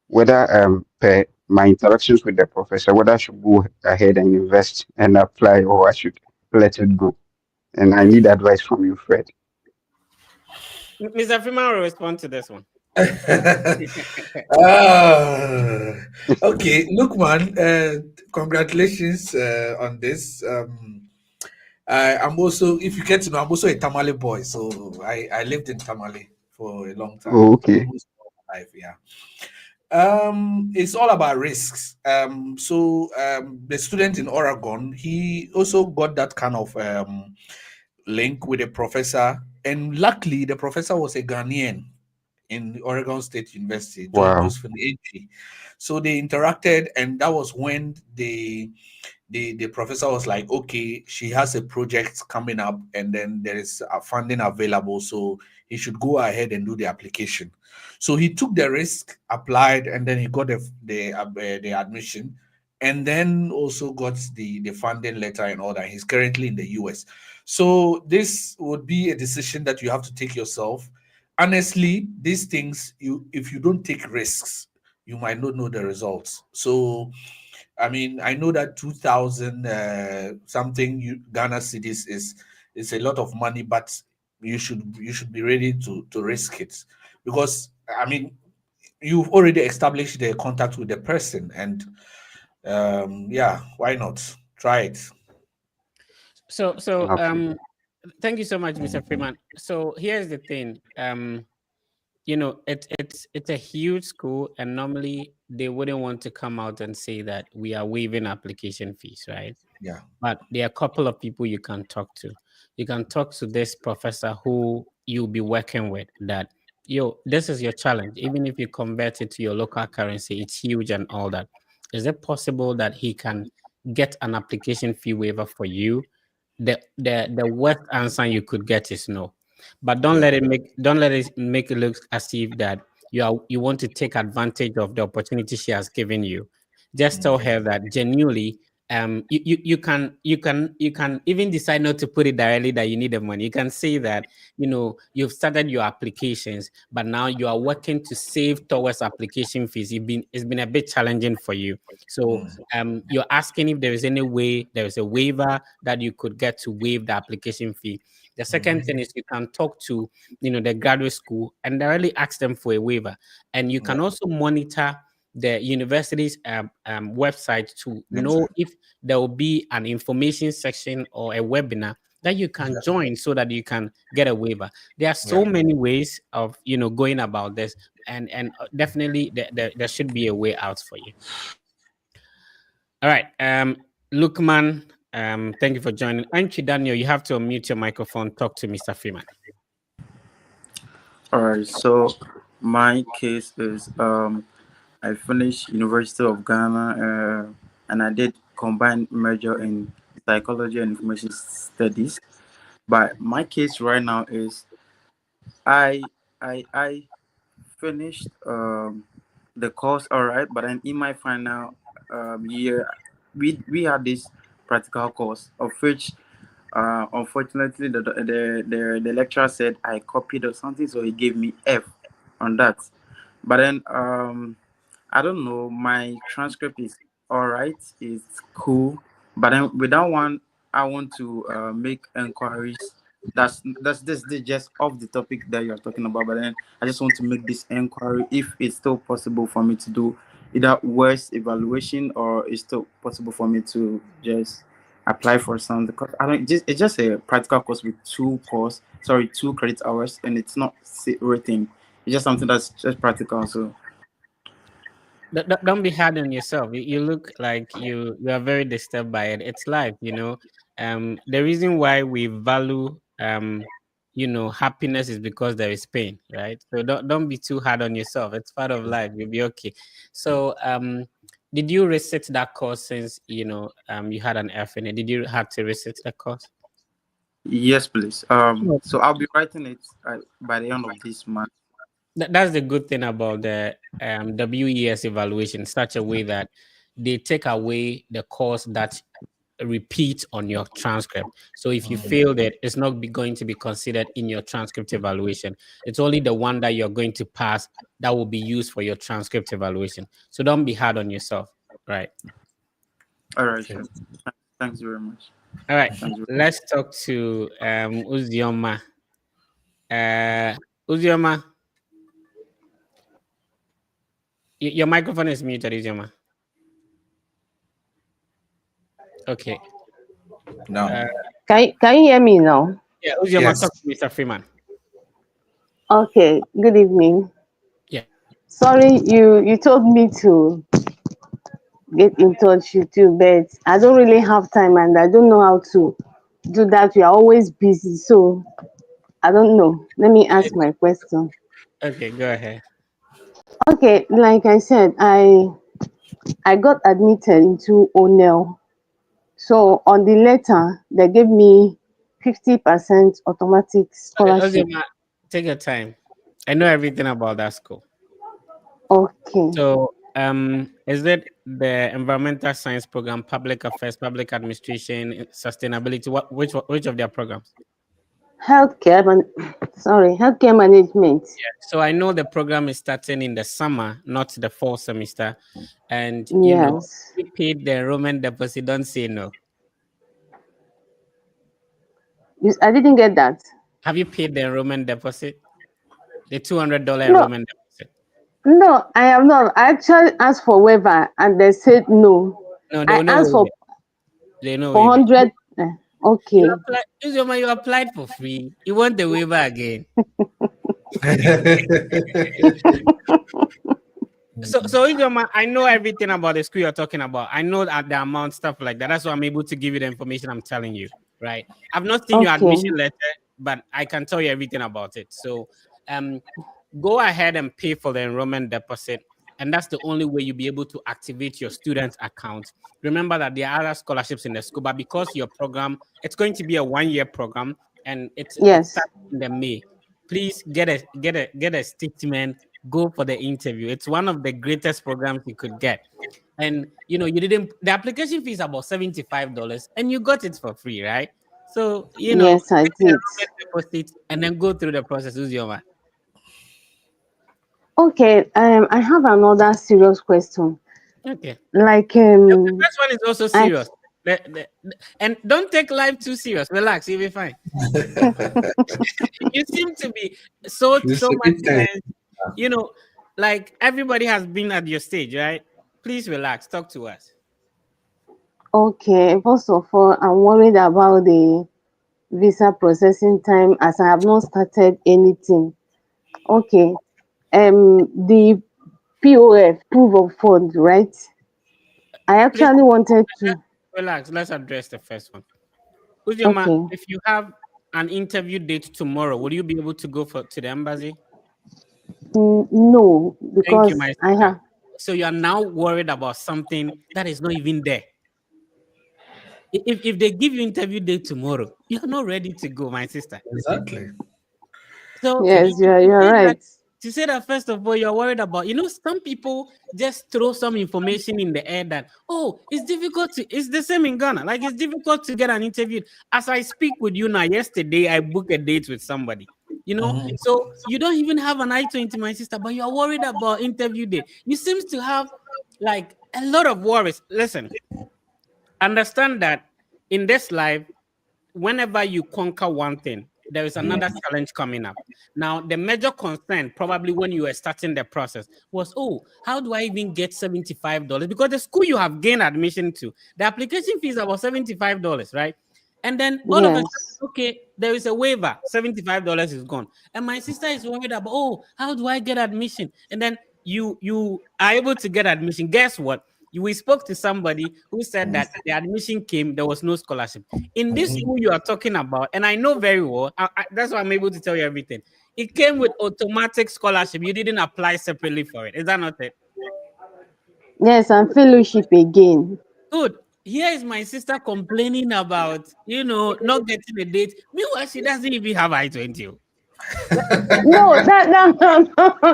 whether per my interactions with the professor, whether I should go ahead and invest and apply or I should let it go. And I need advice from you, Fred. Mr. Freeman will respond to this one. Okay, look, man. Congratulations on this. I'm also, if you get to know, I'm also a Tamale boy. So I lived in Tamale for a long time, Oh, okay. almost all my life. Yeah. It's all about risks. The student in Oregon, he also got that kind of link with a professor, and luckily the professor was a Ghanaian in Oregon State University, Wow. Josephine Agee. So they interacted, and that was when the professor was like, okay, she has a project coming up, and then there is funding available, so he should go ahead and do the application. So he took the risk, applied, and then he got the admission, and then also got the funding letter and all that. He's currently in the US. So this would be a decision that you have to take yourself. Honestly, these things, you if you don't take risks, you might not know the results. So I mean, I know that 2000 something Ghana cities is a lot of money, but you should be ready to risk it, because I mean, you've already established the contact with the person, and yeah, why not try it? So Absolutely. thank you so much, Mr. Freeman. So here's the thing. It's a huge school, and normally they wouldn't want to come out and say that we are waiving application fees, right? Yeah, But there are a couple of people you can talk to. You can talk to this professor who you'll be working with, that this is your challenge. Even if you convert it to your local currency, it's huge and all that. Is it possible that he can get an application fee waiver for you? The worst answer you could get is no. But don't yeah, let it make it look as if that you want to take advantage of the opportunity she has given you. Just tell her that genuinely, you can even decide not to put it directly that you need the money. You can say that you've started your applications, but now you are working to save towards application fees. It's been a bit challenging for you. So you're asking if there is any way there is a waiver that you could get to waive the application fee. The second thing is you can talk to the graduate school and directly ask them for a waiver. And you yeah, can also monitor the university's website to know exactly. if there will be an information section or a webinar that you can Yeah, join so that you can get a waiver. There are yeah. so many ways of going about this, and definitely there should be a way out for you. All right, Lukman, thank you for joining. Anchi Daniel, you have to unmute your microphone. Talk to Mr. Freeman. All right, so my case is I finished University of Ghana and I did combined major in psychology and information studies. But my case right now is I finished the course all right, but then in my final year we had this practical course of which unfortunately the lecturer said I copied or something, so he gave me F on that. But then I don't know, my transcript is all right, it's cool, but then with that one I want to make inquiries. This just off the topic that you're talking about, but then I just want to make this inquiry if it's still possible for me to do either worse evaluation or it's still possible for me to just apply for some, because I don't just it's just a practical course with two credit hours, and it's not written. It's just something that's just practical. So Don't be hard on yourself. You look like you are very disturbed by it. It's life. The reason why we value happiness is because there is pain, right? So don't be too hard on yourself. It's part of life. You'll be okay. So did you resit that course since you had an F in it? Did you have to resit that course? yes, please. So I'll be writing it by the end of this month. That's the good thing about the WES evaluation, such a way that they take away the course that repeat on your transcript. So if you fail that, it's not going to be considered in your transcript evaluation. It's only the one that you're going to pass that will be used for your transcript evaluation. So don't be hard on yourself, right? All right, Okay. sure. Thanks very much. All right, Thanks. let's talk to Uzioma. Uzioma, your microphone is muted, Uzioma. Okay. Now, Can you hear me now? Yeah, Uzioma, Yes. talk to Mr. Freeman. Okay. Good evening. Yeah. Sorry, you told me to get in touch with you, but I don't really have time and I don't know how to do that. We are always busy, so I don't know. Let me ask my question. Okay, go ahead. Okay, like I said, I got admitted into O'Neill. So on the letter, they gave me 50% automatic Okay, scholarship. Uzioma, take your time. I know everything about that school. Okay. So, is it the environmental science program, public affairs, public administration, sustainability? Which of their programs? Healthcare, healthcare management. So I know the program is starting in the summer, not the fall semester, and Yes. you paid the enrollment deposit. Don't say no. I didn't get that. Have you paid the enrollment deposit? The $200 No, enrollment deposit. no, I have not. I actually asked for waiver and they said no. No, they I will not asked waive for it. They will not for waive it. 100. You Okay. applied. Uzioma, you applied for free. You want the waiver again? So Ijoma, I know everything about the school you're talking about. I know that the amount, stuff like that. That's why I'm able to give you the information I'm telling you, right? I've not seen your Okay. admission letter, but I can tell you everything about it. So um go ahead and pay for the enrollment deposit. And that's the only way you'll be able to activate your student account. Remember that there are other scholarships in the school, but because your program, it's going to be a 1 year program and it Yes. starts in the May. Please get a statement, go for the interview. It's one of the greatest programs you could get. And you didn't the application fee is about $75 and you got it for free, right? So Yes, I pay the did. enrollment deposit and then go through the process. Who's your man? Okay. I have another serious question. Okay. Like The first one is also I serious. And don't take life too serious. Relax, you'll be fine. You seem to be This so is a much bit tense. You know, like everybody has been at your stage, right? Please relax. Talk to us. okay. First of all, I'm worried about the visa processing time as I have not started anything. Okay. The POF, proof of fund, right? I Please actually wanted to. relax. Let's address the first one. Uzioma, Okay. if you have an interview date tomorrow, will you be able to go to the embassy? No, Thank you, because my I sister. have. So you are now worried about something that is not even there. If they give you interview date tomorrow, you are not ready to go, my sister. exactly. So Yes, you're right. to say that first of all, you're worried about, some people just throw some information in the air that, oh, it's the same in Ghana. Like it's difficult to get an interview. As I speak with you now, yesterday I booked a date with somebody. Mhm. So you don't even have an I-20, my sister, but you're worried about interview date. You seems to have like a lot of worries. Listen, understand that in this life, whenever you conquer one thing, there is another challenge coming up. Now, the major concern, probably when you were starting the process, was, oh, how do I even get $75? Because the school you have gained admission to, the application fee is about $75, right? And then all of a sudden, Yes. okay, there is a waiver, $75 is gone. And my sister is worried about, oh, how do I get admission? And then you are able to get admission. Guess what? We spoke to somebody who said that the admission came, there was no scholarship. In this school you are talking about, and I know very well, that's why I'm able to tell you everything. It came with automatic scholarship. You didn't apply separately for it. Is that not it? Yes, and fellowship again. Good. Here is my sister complaining about, not getting a date. Meanwhile, she doesn't even have I-20. No,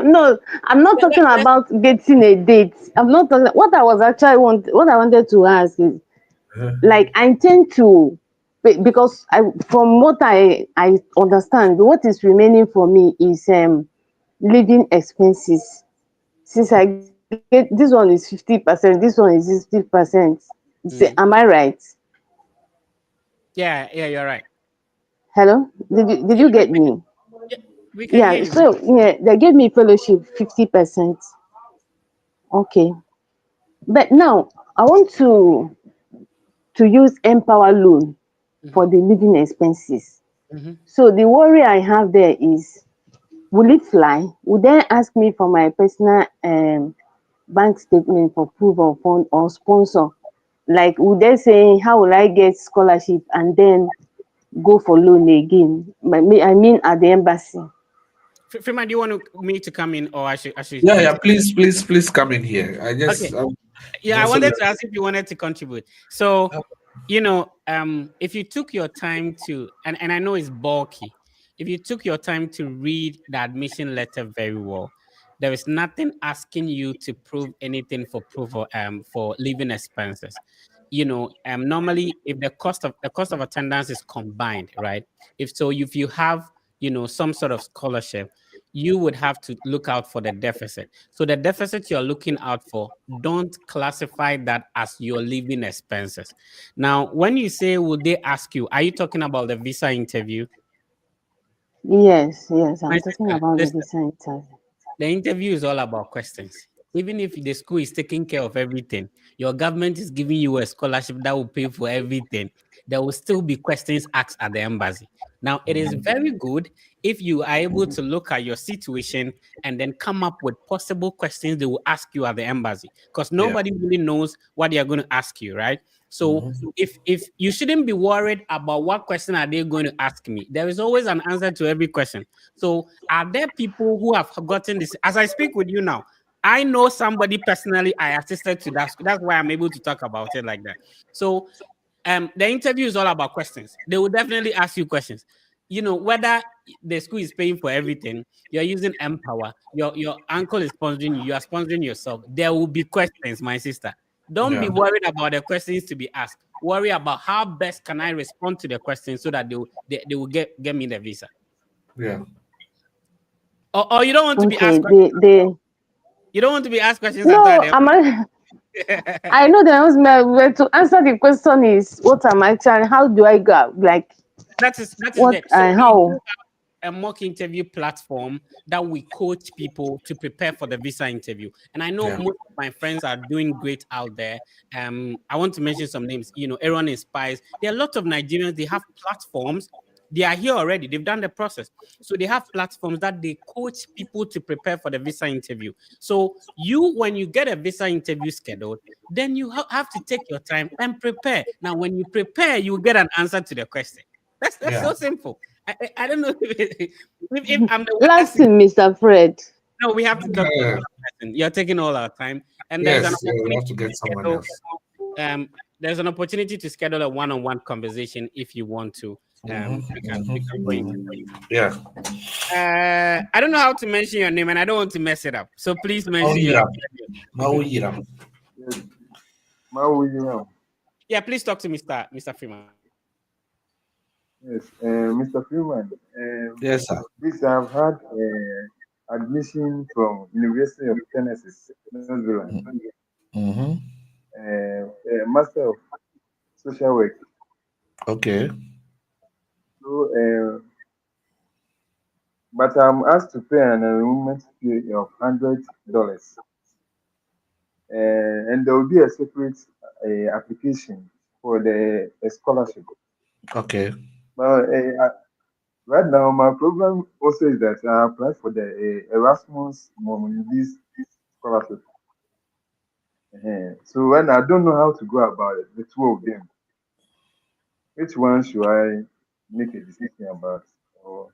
no. I'm not talking about getting a date. I'm not talking. What I wanted to ask is, like, I intend to, because from what I understand, what is remaining for me is living expenses. Since I get this one is 50%, this one is 50%. Mm. Am I right? Yeah, you're right. Hello? Did you get me? Yeah, we can hear Yeah, you. so yeah, they gave me fellowship 50%. Okay. But now I want to use Empower loan. for the living expenses. Mm-hmm. So the worry I have there is, will it fly? Will they ask me for my personal bank statement for proof of fund or sponsor? Like, would they say, how will I get scholarship and then go for loan again? I mean, at the embassy. Freeman, do you want me to come in, or I should Yeah, yeah. continue? Please come in here. Okay. Yeah, I also wanted to ask if you wanted to contribute. So, if you took your time to, and I know it's bulky, if you took your time to read the admission letter very well, there is nothing asking you to prove anything for living expenses. Normally, if the cost of attendance is combined, right? If you have some sort of scholarship, you would have to look out for the deficit. So the deficit you're looking out for, don't classify that as your living expenses. Now, when you say, will they ask you, are you talking about the visa interview? Yes, yes, My I'm talking sister, about the listen, visa interview. the interview is all about questions. Even if the school is taking care of everything, your government is giving you a scholarship that will pay for everything, there will still be questions asked at the embassy. Now, it is very good if you are able to look at your situation and then come up with possible questions they will ask you at the embassy, because Yeah. nobody really knows what they are going to ask you, right? So Mhm. if you shouldn't be worried about what question are they going to ask me, there is always an answer to every question. So are there people who have gotten this? As I speak with you now, I know somebody personally I assisted to that school. That's why I'm able to talk about it like that. So the interview is all about questions. They will definitely ask you questions. Whether the school is paying for everything, you're using Empower, your uncle is sponsoring you, you are sponsoring yourself. There will be questions, my sister. Don't be Yeah. worried about the questions to be asked. Worry about how best can I respond to the questions so that they will get me the visa. Yeah. Or you don't want to be Okay, asked questions. You don't want to be asked questions at all. no, I know the answer, but to answer the question is, what am I trying? How do I go? Like, That is what it. So and we do how? have a mock interview platform that we coach people to prepare for the visa interview. And I know Yeah. most of my friends are doing great out there. I want to mention some names. Aaron Inspires. There are a lot of Nigerians. They have platforms. They are here already. They've done the process. So they have platforms that they coach people to prepare for the visa interview. So when you get a visa interview scheduled, then you have to take your time and prepare. Now, when you prepare, you will get an answer to the question. That's Yeah. so simple. I don't know if I'm the one Last that's thing, Mr. Fred. no, we have to talk to Yeah. another person. You're taking all our time, and there's an Yes. Yeah, we opportunity have to to get someone schedule. else. Um, there's an opportunity to schedule a one-on-one conversation if you want to. We can go into. Yeah. I don't know how to mention your name, and I don't want to mess it up. So please mention your. Mauyiram. Mhm. Mauyiram. Yes, Mauyiram. Yeah, please talk to Mr. Freeman. Yes, Mr. Freeman. Yes, sir. This I've had admission from University of Tennessee, New Zealand, Mm-hmm. Master of Social Work. Okay. So, but I'm asked to pay an enrollment fee of $100, and there will be a separate application for the scholarship. Okay. But right now, my problem also is that I applied for the Erasmus Mundus scholarship. So when I don't know how to go about it, the two of them, which one should I make a decision about? Or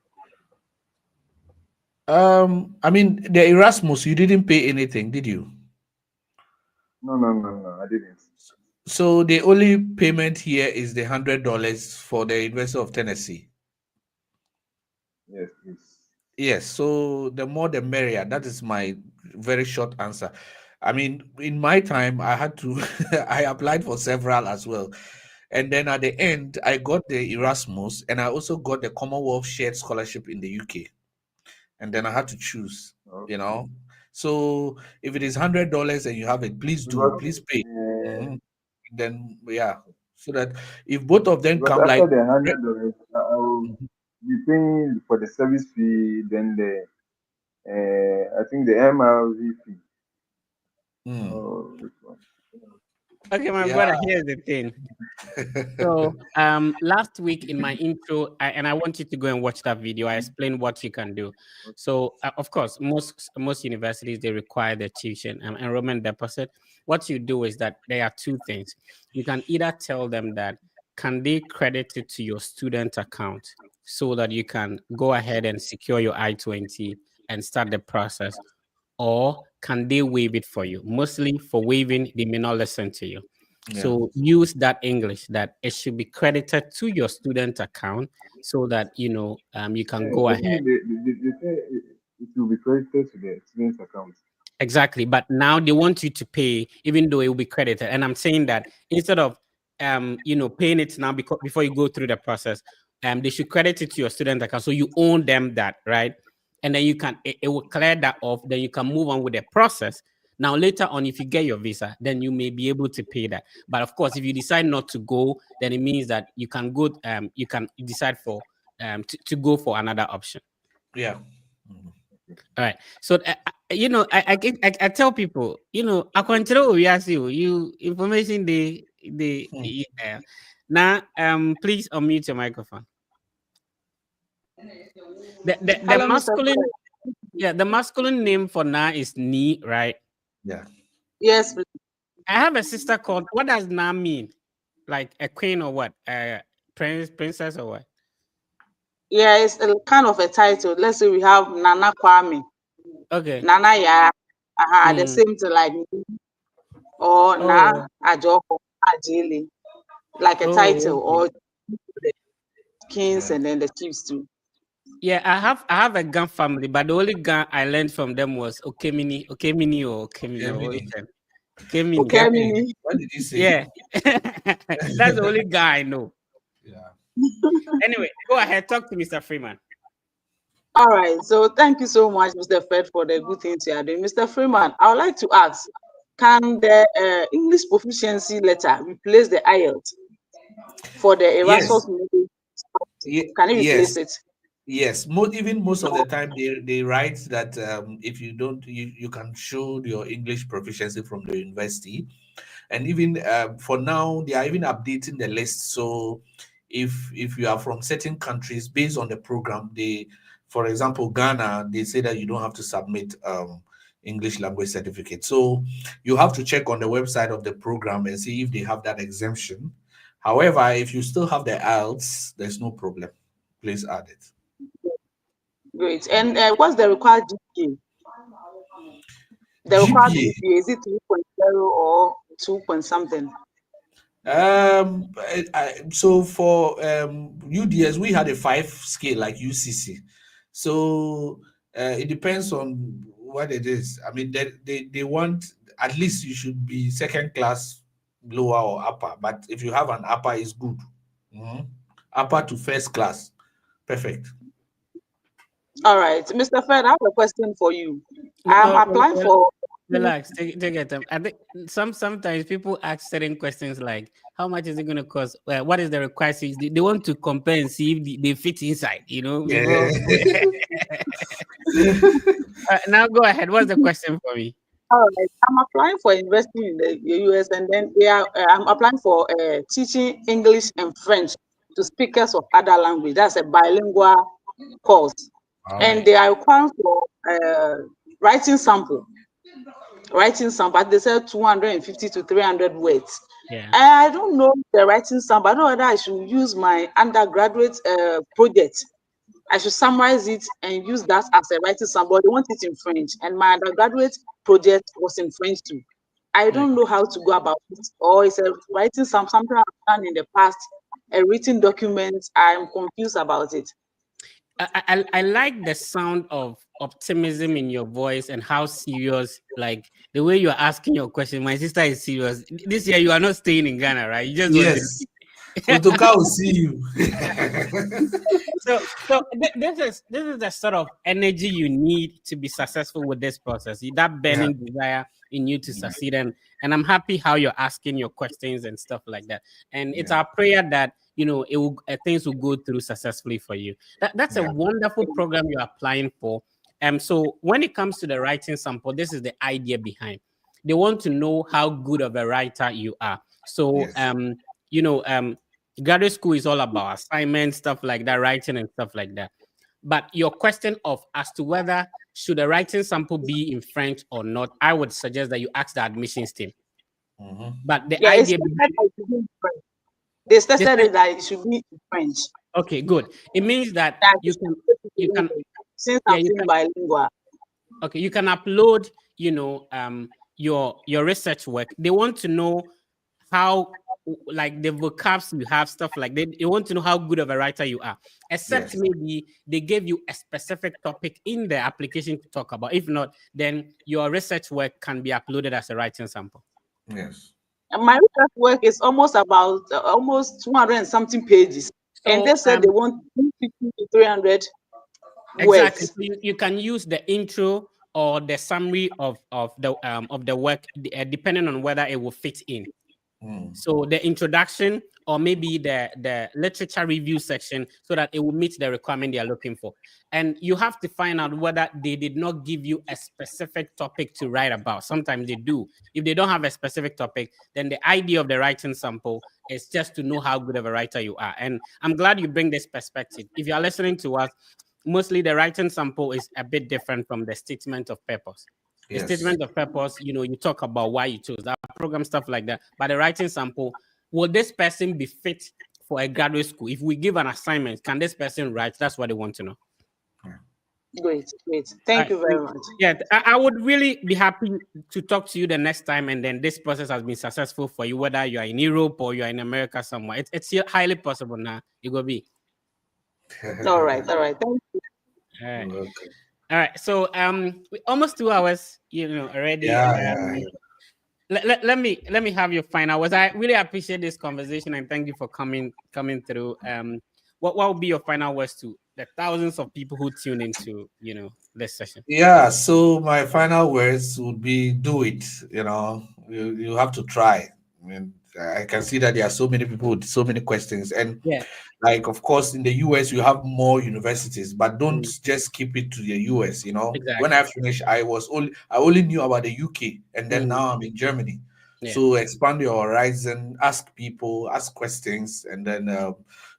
I mean, the Erasmus, you didn't pay anything, did you? no, I didn't. So the only payment here is the $100 for the University of Tennessee. Yes, please. Yes, so the more the merrier. That is my very short answer. I mean, in my time, I had to, I applied for several as well. And then at the end, I got the Erasmus and I also got the Commonwealth Shared Scholarship in the UK. And then I had to choose, you Okay. know. So if it is $100 and you have it, Because please pay. uh, Mhm. Then, yeah, so that if both of them because come like, after the $100, I will be paying for the service fee, then the I think the MRV fee. mm. Oh, which one? Okay, my Yeah. brother, here's the thing. So last week in my intro, and I want you to go and watch that video, I explained what you can do. So of course, most universities, they require the tuition enrollment deposit. What you do is that there are two things. You can either tell them that can they credit it to your student account so that you can go ahead and secure your I-20 and start the process, or can they waive it for you? Mostly for waiving, they may not listen to you. Yeah. So use that English that it should be credited to your student account so that you can go I ahead. think they say it will be credited to the student's account. Exactly. But now they want you to pay, even though it will be credited. And I'm saying that instead of paying it now before you go through the process, they should credit it to your student account. So you own them that, right? And then it will clear that off. Then you can move on with the process. Now, later on, if you get your visa, then you may be able to pay that. But of course, if you decide not to go, then it means that you can go, you can decide to go for another option. Yeah. All right. So I tell people, I control we ask you information now please unmute your microphone. The Hello, Mr. masculine Fred. the masculine name for Na is Ni, right? Yeah. Yes, please. I have a sister called, what does Na mean? Like a queen or what? Princess or what? Yeah, it's a kind of a title. Let's say we have Nana Kwame, Okay. Nana Ya, the same thing like me, or Na Ajoko, Ajili, like a title, or the kings and then the chiefs too. Yeah, I have a gun family, but the only gun I learned from them was Okemini or Okemini. Okemini. What did you say? Yeah. That's the only guy I know. Yeah. Anyway, go ahead, talk to Mr. Freeman. All right. So thank you so much, Mr. Fred, for the good things you are doing. Mr. Freeman, I would like to ask, can the English proficiency letter replace the IELTS for the Erasmus? Can it replace it? Yes, even most of the time they write that if you don't, you can show your English proficiency from the university, and even for now they are even updating the list. So if you are from certain countries, based on the program, for example, Ghana, they say that you don't have to submit English language certificate. So you have to check on the website of the program and see if they have that exemption. However, if you still have the IELTS, there's no problem. Please add it. Great. And what's the required GPA? The required GPA, is it 3.0 or 2 point something? So for UDS, we had a 5 scale like UCC. So it depends on what it is. I mean, they want, at least you should be second class, lower or upper. But if you have an upper, it's good. Upper to first class. Perfect. All right, Mr. Fred, I have a question for you. I'm applying for. Relax, take your time. I think sometimes people ask certain questions like, how much is it going to cost? What is the requirements? They want to compare and see if they fit inside, Yeah. Now go ahead. What's the question for me? All right, I'm applying for investing in the US, and then I'm applying for teaching English and French to speakers of other language. That's a bilingual course. And they are requiring for writing sample. But they said 250 to 300 words. Yeah. I don't know the writing sample. I don't know whether I should use my undergraduate project. I should summarize it and use that as a writing sample. They want it in French, and my undergraduate project was in French too. I don't know how to go about it, or it's a writing something I've done in the past, a written document. I'm confused about it. I like the sound of optimism in your voice and how serious, like the way you're asking your question. My sister is serious. This year you are not staying in Ghana, right? You just want to. Otoka will see you. So this is the sort of energy you need to be successful with this process. That burning desire in you to succeed, and I'm happy how you're asking your questions and stuff like that. And it's our prayer that things will go through successfully for you. That's a wonderful program you're applying for. So when it comes to the writing sample, this is the idea behind. they want to know how good of a writer you are. So Yes. graduate school is all about assignments, stuff like that, writing and stuff like that. But your question of as to whether should a writing sample be in French or not, I would suggest that you ask the admissions team. But the Yeah, it's idea stated behind that it should be in French. They this, stated that it should be in French. okay, good. It means that That you can since yeah, I'm you saying can bilingual. okay, you can upload, your research work. They want to know how, like, the vocabs you have, stuff like that. They want to know how good of a writer you are. Except Yes. maybe they gave you a specific topic in the application to talk about. If not, then your research work can be uploaded as a writing sample. Yes. And my research work is almost about almost 200 and something pages. And they So said they want 250 to 300 exactly. words. So you can use the intro or the summary of the work, depending on whether it will fit in. So the introduction or maybe the literature review section, so that it will meet the requirement they are looking for. And you have to find out whether they did not give you a specific topic to write about. Sometimes they do. If they don't have a specific topic, then the idea of the writing sample is just to know how good of a writer you are. And I'm glad you bring this perspective. If you are listening to us, mostly the writing sample is a bit different from the statement of purpose. The Yes. statement of purpose, you talk about why you chose that program, stuff like that. But the writing sample, will this person be fit for a graduate school? If we give an assignment, can this person write? That's what they want to know. Great. Thank you very much. Yeah, I would really be happy to talk to you the next time, and then this process has been successful for you, whether you are in Europe or you are in America somewhere. It's highly possible now. It will be. All right. Thank you. All right. Okay. All right. So almost 2 hours, already. Yeah. Let me have your final words. I really appreciate this conversation and thank you for coming through. What will be your final words to the thousands of people who tune into this session? Yeah, so my final words would be do it. You have to try. I mean, I can see that there are so many people with so many questions. And Yeah. like, of course, in the US, you have more universities, but don't just keep it to the US. Exactly. When I finished, I only knew about the UK, and then now I'm in Germany. Yeah. So expand your horizon, ask people, ask questions, and then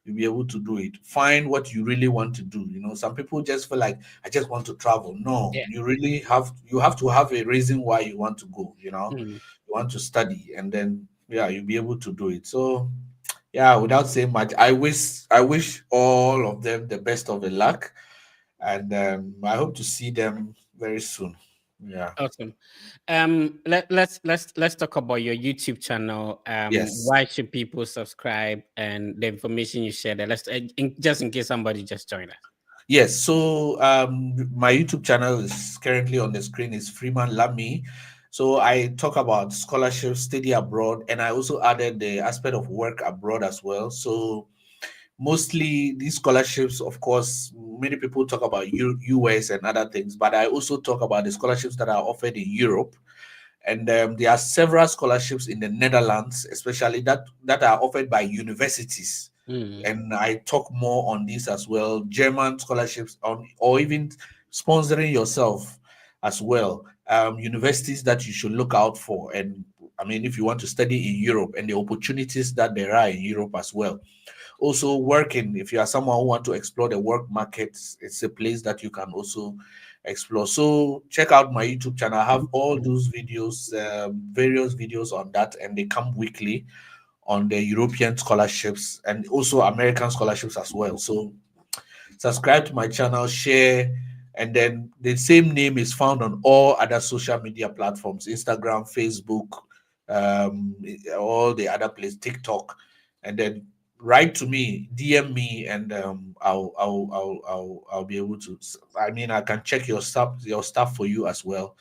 you'll be able to do it. Find what you really want to do. Some people just feel like, I just want to travel. No, you really have to have a reason why you want to go. You want to study, and then you'll be able to do it. So without saying much, I wish all of them the best of the luck, and I hope to see them very soon. Yeah. Awesome. Let's talk about your YouTube channel. Yes. Why should people subscribe and the information you share there? Let's just in case somebody just joined us. Yes. So my YouTube channel is currently on the screen. Is Freeman Lamy. So I talk about scholarship, study abroad, and I also added the aspect of work abroad as well. So mostly these scholarships, of course, many people talk about US and other things, but I also talk about the scholarships that are offered in Europe. And there are several scholarships in the Netherlands, especially that are offered by universities. And I talk more on this as well. German scholarships or even sponsoring yourself as well. Universities that you should look out for. And I mean, if you want to study in Europe and the opportunities that there are in Europe as well. Also working, if you are someone who want to explore the work markets, it's a place that you can also explore. So check out my YouTube channel. I have all those videos, various videos on that, and they come weekly on the European scholarships and also American scholarships as well. So subscribe to my channel, share, and then the same name is found on all other social media platforms: Instagram, Facebook, all the other places, TikTok, and then write to me, DM me, and I'll be able to. I mean, I can check your stuff for you as well.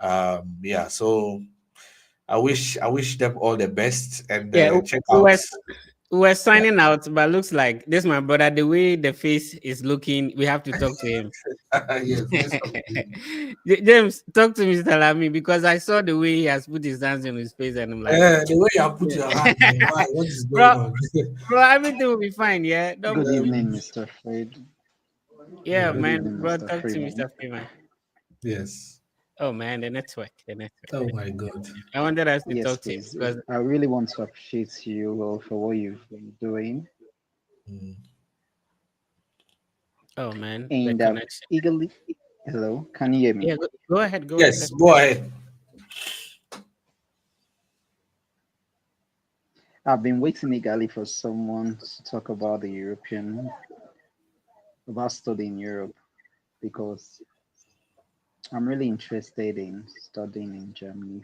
So I wish them all the best, and check out. We're signing out, but looks like this my brother. The way the face is looking, we have to talk to him. Yes, James, talk to Mr. Lamy, because I saw the way he has put his hands on his face, and I'm like, the way you have put your hand, what is going on? Bro, everything will be fine. Yeah. Good evening, Mr. Fred. Yeah, Good man. evening, Bro, Mr. talk to Freeman. Mr. Freeman. Yes. Oh man, the network. Oh my God. I wanted us to Yes, talk to you please. because I really want to appreciate you for what you've been doing, Mm. oh man, the and connection. eagerly. Hello, can you hear me? Yeah, go ahead, go Yes, ahead. go ahead. I've been waiting eagerly for someone to talk about studying in Europe, because I'm really interested in studying in Germany.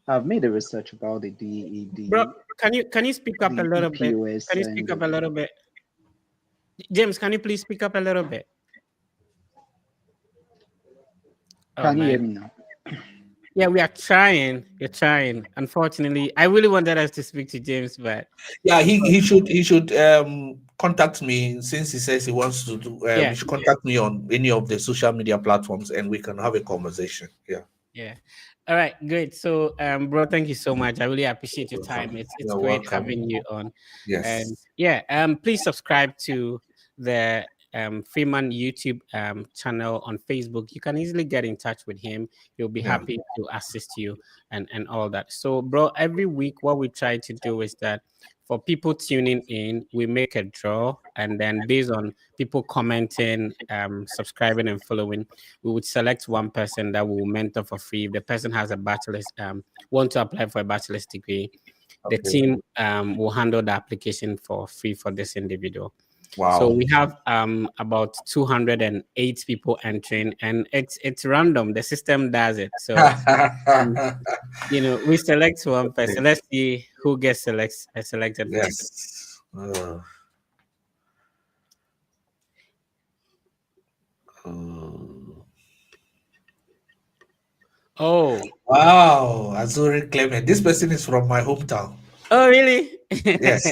I've made a research about the Bro, DED, can you speak up a the little bit? EPOS, Can you and speak up a little bit? James, can you please speak up a little bit? Oh can you hear man. me now? Yeah, we are trying. We're trying. Unfortunately, I really wanted us to speak to James, but Yeah, he should contact me, since he says he wants to do. yeah, He should contact me on any of the social media platforms, and we can have a conversation. Yeah, yeah. All right, great. So, bro, thank you so much. I really appreciate your time. It's you're great welcome. having you on. And Yes. yeah, please subscribe to the Freeman YouTube channel on Facebook. You can easily get in touch with him. He'll be Yeah. happy to assist you and all that. So, bro, every week what we try to do is that for people tuning in, we make a draw, and then based on people commenting, subscribing, and following, we would select one person that will mentor for free. If the person has a bachelor's, want to apply for a bachelor's degree, the Okay. team will handle the application for free for this individual. So Wow. we have about 208 people entering, and it's random. The system does it. So we select one person. Let's see who gets selected first. Yes. Oh. Wow, Azuri Clement. This person is from my hometown. Oh, really? Yes.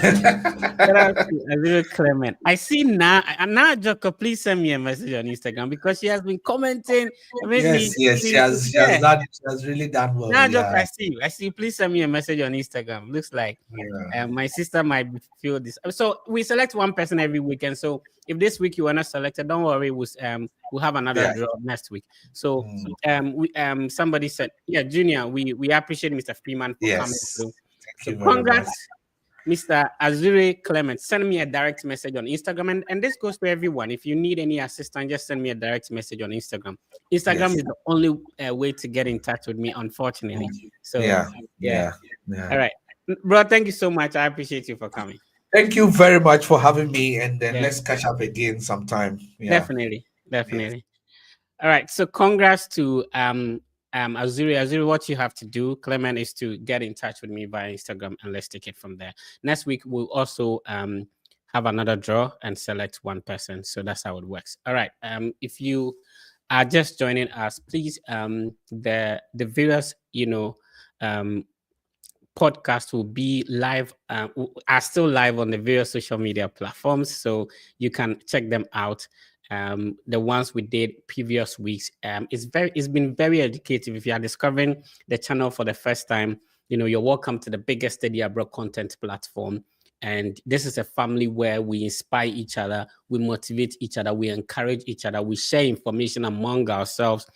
Shout out to Azure Clement. I see now. Now, Joko, please send me a message on Instagram because she has been commenting. It made me Yes. She has yeah. she has really done well. Now, Yeah. Joko, I see you. I see you. Please send me a message on Instagram. Looks like my sister might feel this. So we select one person every weekend. So if this week you are not selected, don't worry. We'll have another draw next week. So somebody said, yeah, Junior, we appreciate Mr. Freeman for coming through. So congrats, Mr. Azure Clement. Send me a direct message on Instagram. And this goes to everyone. If you need any assistance, just send me a direct message on Instagram. Instagram is the only way to get in touch with me, unfortunately. So, yeah. All right. Bro, thank you so much. I appreciate you for coming. Thank you very much for having me. And then let's catch up again sometime. Yeah. Definitely. All right. So congrats to Azuri, what you have to do, Clement, is to get in touch with me via Instagram, and let's take it from there. Next week we'll also have another draw and select one person. So that's how it works. All right. If you are just joining us, please the various podcast will be live, are still live on the various social media platforms, so you can check them out. The ones we did previous weeks, it's been very educative. If you are discovering the channel for the first time, you're welcome to the biggest study abroad content platform. And this is a family where we inspire each other, we motivate each other, we encourage each other, we share information among ourselves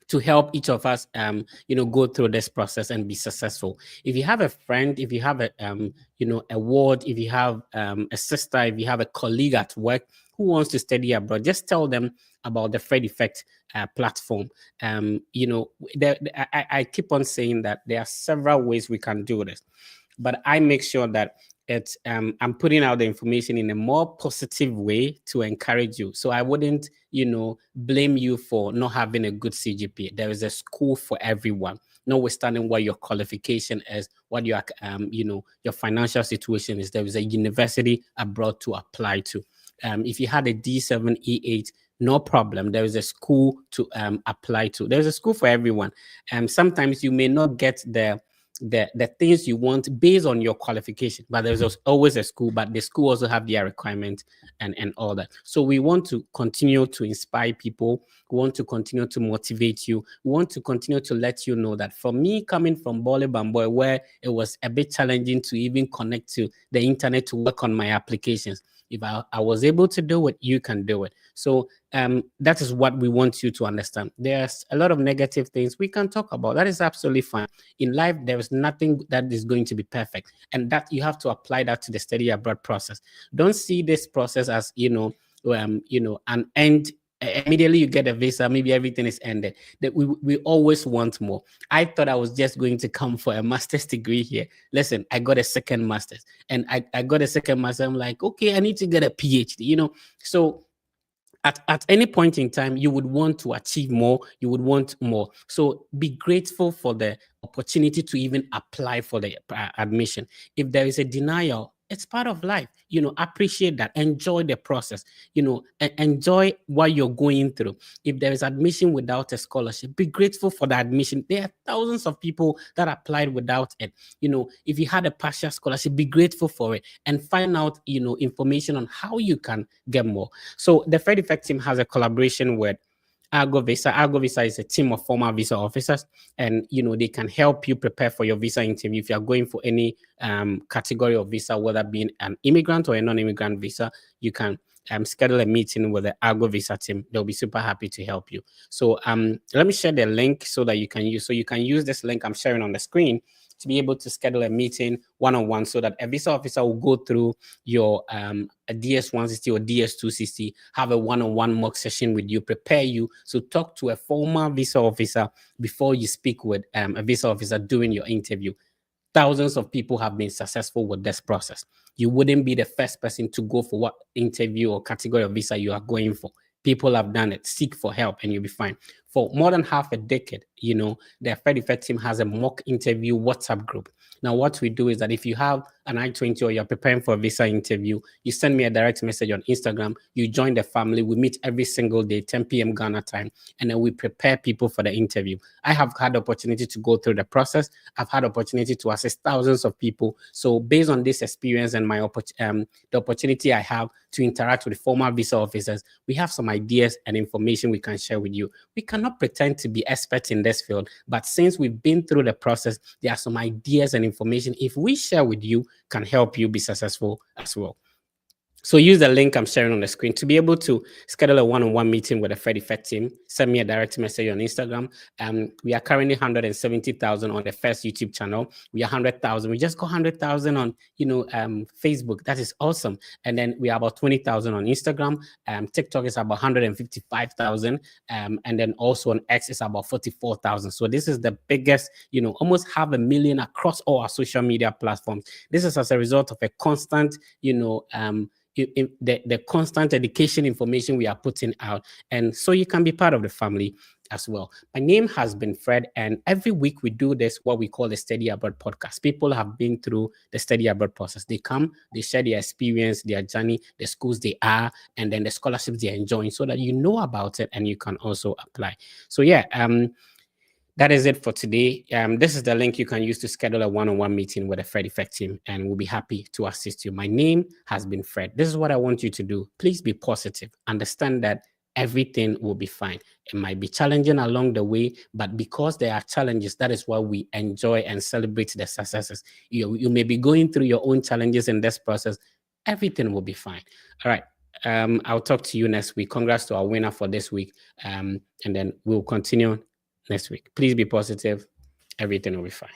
to help each of us, go through this process and be successful. If you have a friend, if you have a ward, if you have a sister, if you have a colleague at work who wants to study abroad, just tell them about the Fred Effect platform. I keep on saying that there are several ways we can do this, but I make sure that I'm putting out the information in a more positive way to encourage you. So I wouldn't, blame you for not having a good CGPA. There is a school for everyone, notwithstanding what your qualification is, what your, your financial situation is. There is a university abroad to apply to. If you had a D7, E8, no problem. There is a school to apply to. There's a school for everyone. Sometimes you may not get the things you want based on your qualification, but there's always a school, but the school also have their requirements and all that. So we want to continue to inspire people. We want to continue to motivate you. We want to continue to let you know that for me, coming from Bole Bamboy, where it was a bit challenging to even connect to the internet to work on my applications, If I was able to do it, you can do it. So that is what we want you to understand. There's a lot of negative things we can talk about. That is absolutely fine. In life, there is nothing that is going to be perfect, and that you have to apply that to the study abroad process. Don't see this process as an end. Immediately you get a visa, maybe everything is ended. That we always want more. I thought I was just going to come for a master's degree here. Listen, I got a second master's, and I got a second master. I'm like, okay, I need to get a PhD. So at any point in time, you would want to achieve more, you would want more. So be grateful for the opportunity to even apply for the admission. If there is a denial, it's part of life. Appreciate that, enjoy the process, enjoy what you're going through. If there is admission without a scholarship, be grateful for the admission. There are thousands of people that applied without it. If you had a partial scholarship, be grateful for it and find out information on how you can get more. So the Fred Effect team has a collaboration with Argo Visa. Argo Visa is a team of former visa officers, and they can help you prepare for your visa interview. If you are going for any category of visa, whether being an immigrant or a non-immigrant visa, you can schedule a meeting with the Argo Visa team. They'll be super happy to help you. So let me share the link so that you can use. So you can use this link I'm sharing on the screen to be able to schedule a meeting one-on-one, so that a visa officer will go through your a DS-160 or DS-260, have a one-on-one mock session with you, prepare you. So talk to a former visa officer before you speak with a visa officer during your interview. Thousands of people have been successful with this process. You wouldn't be the first person to go for what interview or category of visa you are going for. People have done it. Seek for help and you'll be fine. For more than half a decade, the Fred Effect team has a mock interview WhatsApp group. Now, what we do is that if you have an I-20 or you're preparing for a visa interview, you send me a direct message on Instagram, you join the family, we meet every single day, 10 p.m. Ghana time, and then we prepare people for the interview. I have had the opportunity to go through the process. I've had opportunity to assist thousands of people. So based on this experience and the opportunity I have to interact with former visa officers, we have some ideas and information we can share with you. We cannot pretend to be experts in this field, but since we've been through the process, there are some ideas and information, if we share with you, can help you be successful as well. So use the link I'm sharing on the screen to be able to schedule a one-on-one meeting with the Fred Effect team. Send me a direct message on Instagram. We are currently 170,000 on the first YouTube channel. We are 100,000. We just got 100,000 on Facebook. That is awesome. And then we are about 20,000 on Instagram. TikTok is about 155,000. And then also on X is about 44,000. So this is the biggest, almost 500,000 across all our social media platforms. This is as a result of a constant, the constant education information we are putting out, and so you can be part of the family as well. My name has been Fred, and every week we do this, what we call the Study Abroad podcast. People have been through the Study Abroad process. They come, they share their experience, their journey, the schools they are, and then the scholarships they're enjoying, so that you know about it and you can also apply. So yeah, that is it for today. This is the link you can use to schedule a one-on-one meeting with the Fred Effect team, and we'll be happy to assist you. My name has been Fred. This is what I want you to do. Please be positive. Understand that everything will be fine. It might be challenging along the way, but because there are challenges, that is why we enjoy and celebrate the successes. You may be going through your own challenges in this process. Everything will be fine. All right. I'll talk to you next week. Congrats to our winner for this week. And then we'll continue next week. Please be positive. Everything will be fine.